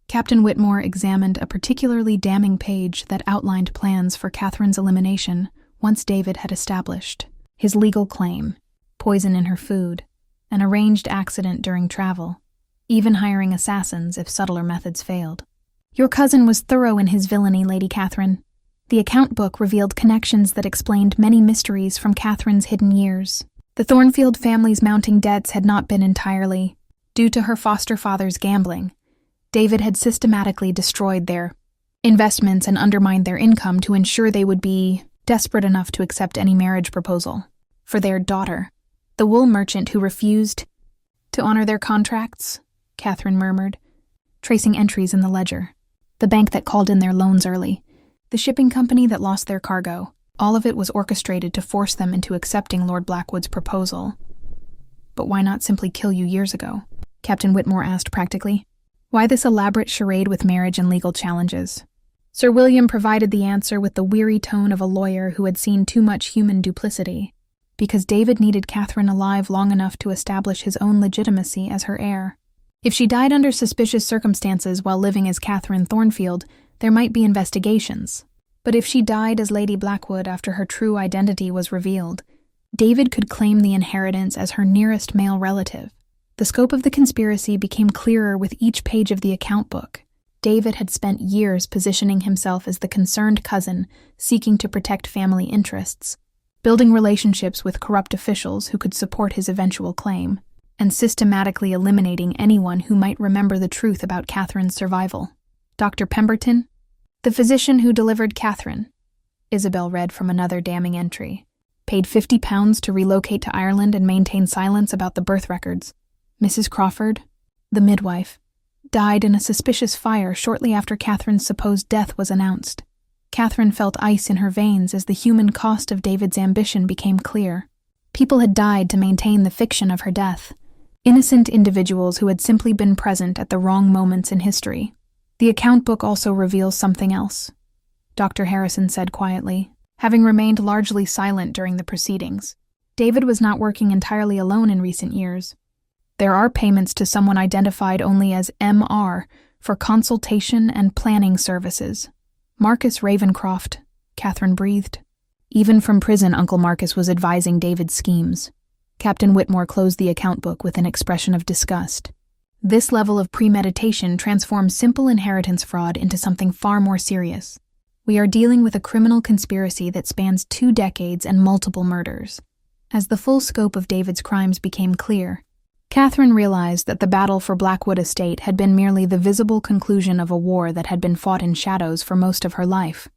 Captain Whitmore examined a particularly damning page that outlined plans for Catherine's elimination once David had established his legal claim, poison in her food, an arranged accident during travel, even hiring assassins if subtler methods failed. "Your cousin was thorough in his villainy, Lady Catherine. The account book revealed connections that explained many mysteries from Catherine's hidden years. The Thornfield family's mounting debts had not been entirely due to her foster father's gambling. David had systematically destroyed their investments and undermined their income to ensure they would be desperate enough to accept any marriage proposal. For their daughter, the wool merchant who refused to honor their contracts, Catherine murmured, tracing entries in the ledger. The bank that called in their loans early, the shipping company that lost their cargo, all of it was orchestrated to force them into accepting Lord Blackwood's proposal. But why not simply kill you years ago? Captain Whitmore asked practically. Why this elaborate charade with marriage and legal challenges? Sir William provided the answer with the weary tone of a lawyer who had seen too much human duplicity. Because David needed Catherine alive long enough to establish his own legitimacy as her heir. If she died under suspicious circumstances while living as Catherine Thornfield, there might be investigations. But if she died as Lady Blackwood after her true identity was revealed, David could claim the inheritance as her nearest male relative. The scope of the conspiracy became clearer with each page of the account book. David had spent years positioning himself as the concerned cousin seeking to protect family interests, building relationships with corrupt officials who could support his eventual claim, and systematically eliminating anyone who might remember the truth about Catherine's survival. Dr. Pemberton, the physician who delivered Catherine, Isabel read from another damning entry, paid £50 to relocate to Ireland and maintain silence about the birth records. Mrs. Crawford, the midwife, died in a suspicious fire shortly after Catherine's supposed death was announced. Catherine felt ice in her veins as the human cost of David's ambition became clear. People had died to maintain the fiction of her death. Innocent individuals who had simply been present at the wrong moments in history. The account book also reveals something else, Dr. Harrison said quietly. Having remained largely silent during the proceedings, David was not working entirely alone in recent years. There are payments to someone identified only as M.R. for consultation and planning services. Marcus Ravencroft, Catherine breathed. Even from prison, Uncle Marcus was advising David's schemes. Captain Whitmore closed the account book with an expression of disgust. This level of premeditation transforms simple inheritance fraud into something far more serious. We are dealing with a criminal conspiracy that spans 2 decades and multiple murders. As the full scope of David's crimes became clear, Catherine realized that the battle for Blackwood Estate had been merely the visible conclusion of a war that had been fought in shadows for most of her life.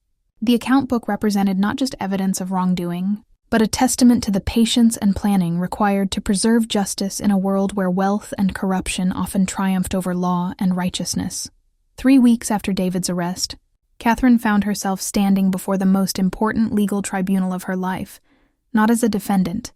The account book represented not just evidence of wrongdoing, but a testament to the patience and planning required to preserve justice in a world where wealth and corruption often triumphed over law and righteousness. 3 weeks after David's arrest, Catherine found herself standing before the most important legal tribunal of her life, not as a defendant,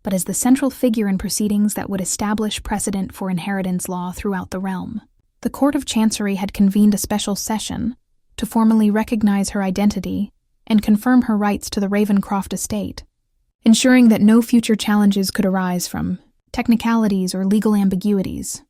but as the central figure in proceedings that would establish precedent for inheritance law throughout the realm. The Court of Chancery had convened a special session to formally recognize her identity and confirm her rights to the Ravencroft estate, ensuring that no future challenges could arise from technicalities or legal ambiguities.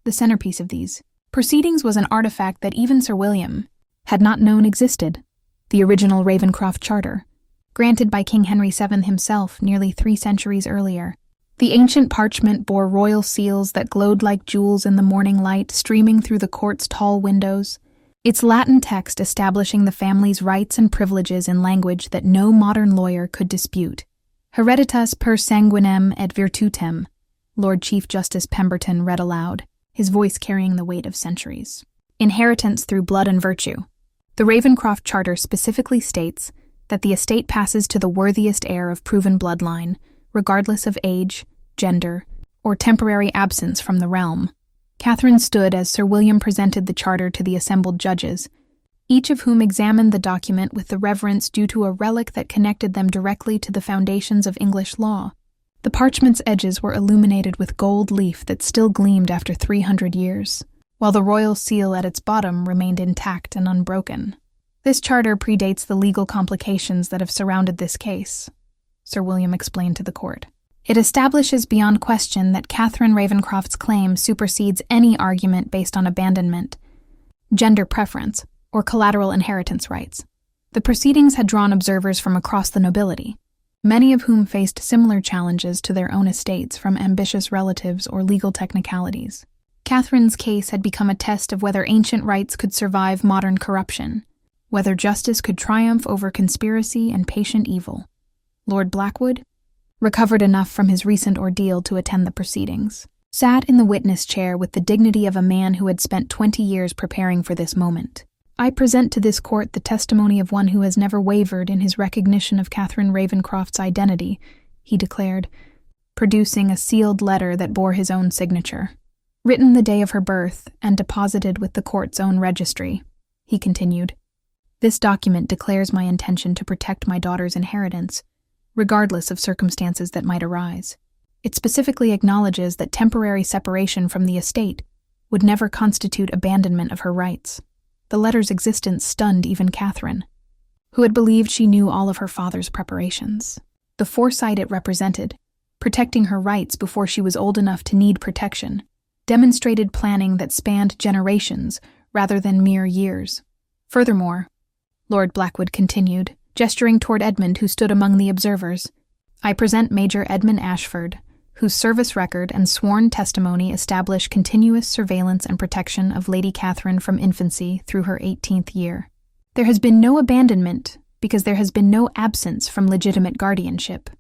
The centerpiece of these proceedings was an artifact that even Sir William had not known existed, the original Ravencroft Charter, granted by King Henry VII himself nearly 3 centuries earlier. The ancient parchment bore royal seals that glowed like jewels in the morning light streaming through the court's tall windows, its Latin text establishing the family's rights and privileges in language that no modern lawyer could dispute. Hereditas per sanguinem et virtutem, Lord Chief Justice Pemberton read aloud, his voice carrying the weight of centuries. Inheritance through blood and virtue. The Ravencroft Charter specifically states that the estate passes to the worthiest heir of proven bloodline, regardless of age, gender, or temporary absence from the realm. Catherine stood as Sir William presented the charter to the assembled judges, each of whom examined the document with the reverence due to a relic that connected them directly to the foundations of English law. The parchment's edges were illuminated with gold leaf that still gleamed after 300 years, while the royal seal at its bottom remained intact and unbroken. This charter predates the legal complications that have surrounded this case, Sir William explained to the court. It establishes beyond question that Catherine Ravencroft's claim supersedes any argument based on abandonment, gender preference, or collateral inheritance rights. The proceedings had drawn observers from across the nobility, many of whom faced similar challenges to their own estates from ambitious relatives or legal technicalities. Catherine's case had become a test of whether ancient rights could survive modern corruption, whether justice could triumph over conspiracy and patient evil. Lord Blackwood, recovered enough from his recent ordeal to attend the proceedings, sat in the witness chair with the dignity of a man who had spent 20 years preparing for this moment. I present to this court the testimony of one who has never wavered in his recognition of Catherine Ravencroft's identity, he declared, producing a sealed letter that bore his own signature. Written the day of her birth and deposited with the court's own registry, he continued. This document declares my intention to protect my daughter's inheritance, regardless of circumstances that might arise. It specifically acknowledges that temporary separation from the estate would never constitute abandonment of her rights. The letter's existence stunned even Catherine, who had believed she knew all of her father's preparations. The foresight it represented, protecting her rights before she was old enough to need protection, demonstrated planning that spanned generations rather than mere years. Furthermore, Lord Blackwood continued, gesturing toward Edmund, who stood among the observers, I present Major Edmund Ashford, whose service record and sworn testimony establish continuous surveillance and protection of Lady Catherine from infancy through her 18th year. There has been no abandonment because there has been no absence from legitimate guardianship.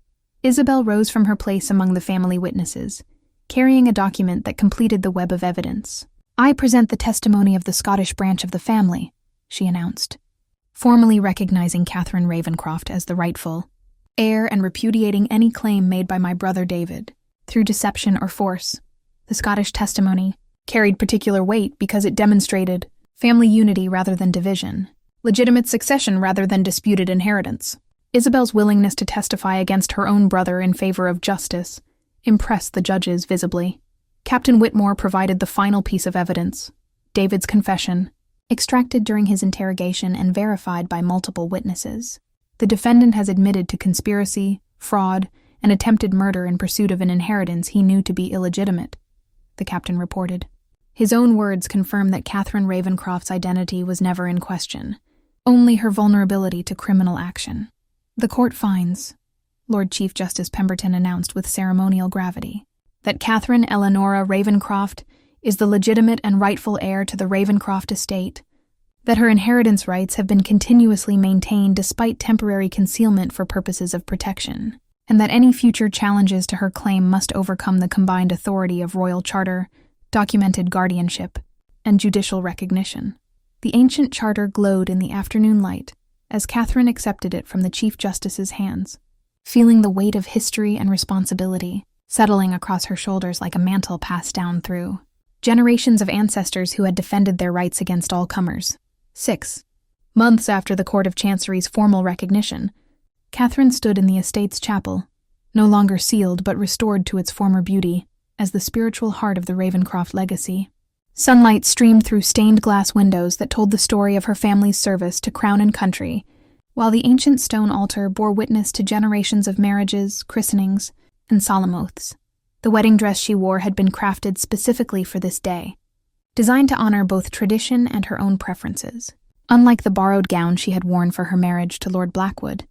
Isabel rose from her place among the family witnesses, carrying a document that completed the web of evidence. I present the testimony of the Scottish branch of the family, she announced, formally recognizing Catherine Ravencroft as the rightful heir and repudiating any claim made by my brother David. Through deception or force, the Scottish testimony carried particular weight because it demonstrated family unity rather than division, legitimate succession rather than disputed inheritance. Isabel's willingness to testify against her own brother in favor of justice impressed the judges visibly. Captain Whitmore provided the final piece of evidence, David's confession, extracted during his interrogation and verified by multiple witnesses. The defendant has admitted to conspiracy, fraud, and attempted murder in pursuit of an inheritance he knew to be illegitimate, the captain reported. His own words confirm that Catherine Ravencroft's identity was never in question, only her vulnerability to criminal action. The court finds, Lord Chief Justice Pemberton announced with ceremonial gravity, that Catherine Eleonora Ravencroft is the legitimate and rightful heir to the Ravencroft estate, that her inheritance rights have been continuously maintained despite temporary concealment for purposes of protection, and that any future challenges to her claim must overcome the combined authority of royal charter, documented guardianship, and judicial recognition. The ancient charter glowed in the afternoon light as Catherine accepted it from the Chief Justice's hands, feeling the weight of history and responsibility settling across her shoulders like a mantle passed down through generations of ancestors who had defended their rights against all comers. 6 months after the Court of Chancery's formal recognition, Catherine stood in the estate's chapel, no longer sealed but restored to its former beauty as the spiritual heart of the Ravencroft legacy. Sunlight streamed through stained glass windows that told the story of her family's service to crown and country, while the ancient stone altar bore witness to generations of marriages, christenings, and solemn oaths. The wedding dress she wore had been crafted specifically for this day, designed to honor both tradition and her own preferences. Unlike the borrowed gown she had worn for her marriage to Lord Blackwood,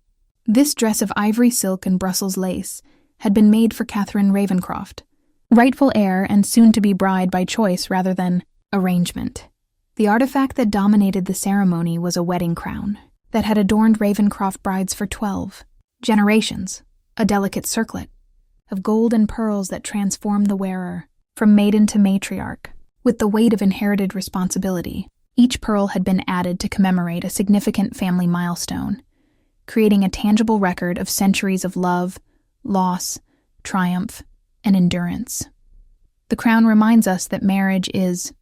this dress of ivory silk and Brussels lace had been made for Catherine Ravencroft, rightful heir and soon-to-be bride by choice rather than arrangement. The artifact that dominated the ceremony was a wedding crown that had adorned Ravencroft brides for 12 generations, a delicate circlet of gold and pearls that transformed the wearer from maiden to matriarch. With the weight of inherited responsibility, each pearl had been added to commemorate a significant family milestone, creating a tangible record of centuries of love, loss, triumph, and endurance. The crown reminds us that marriage is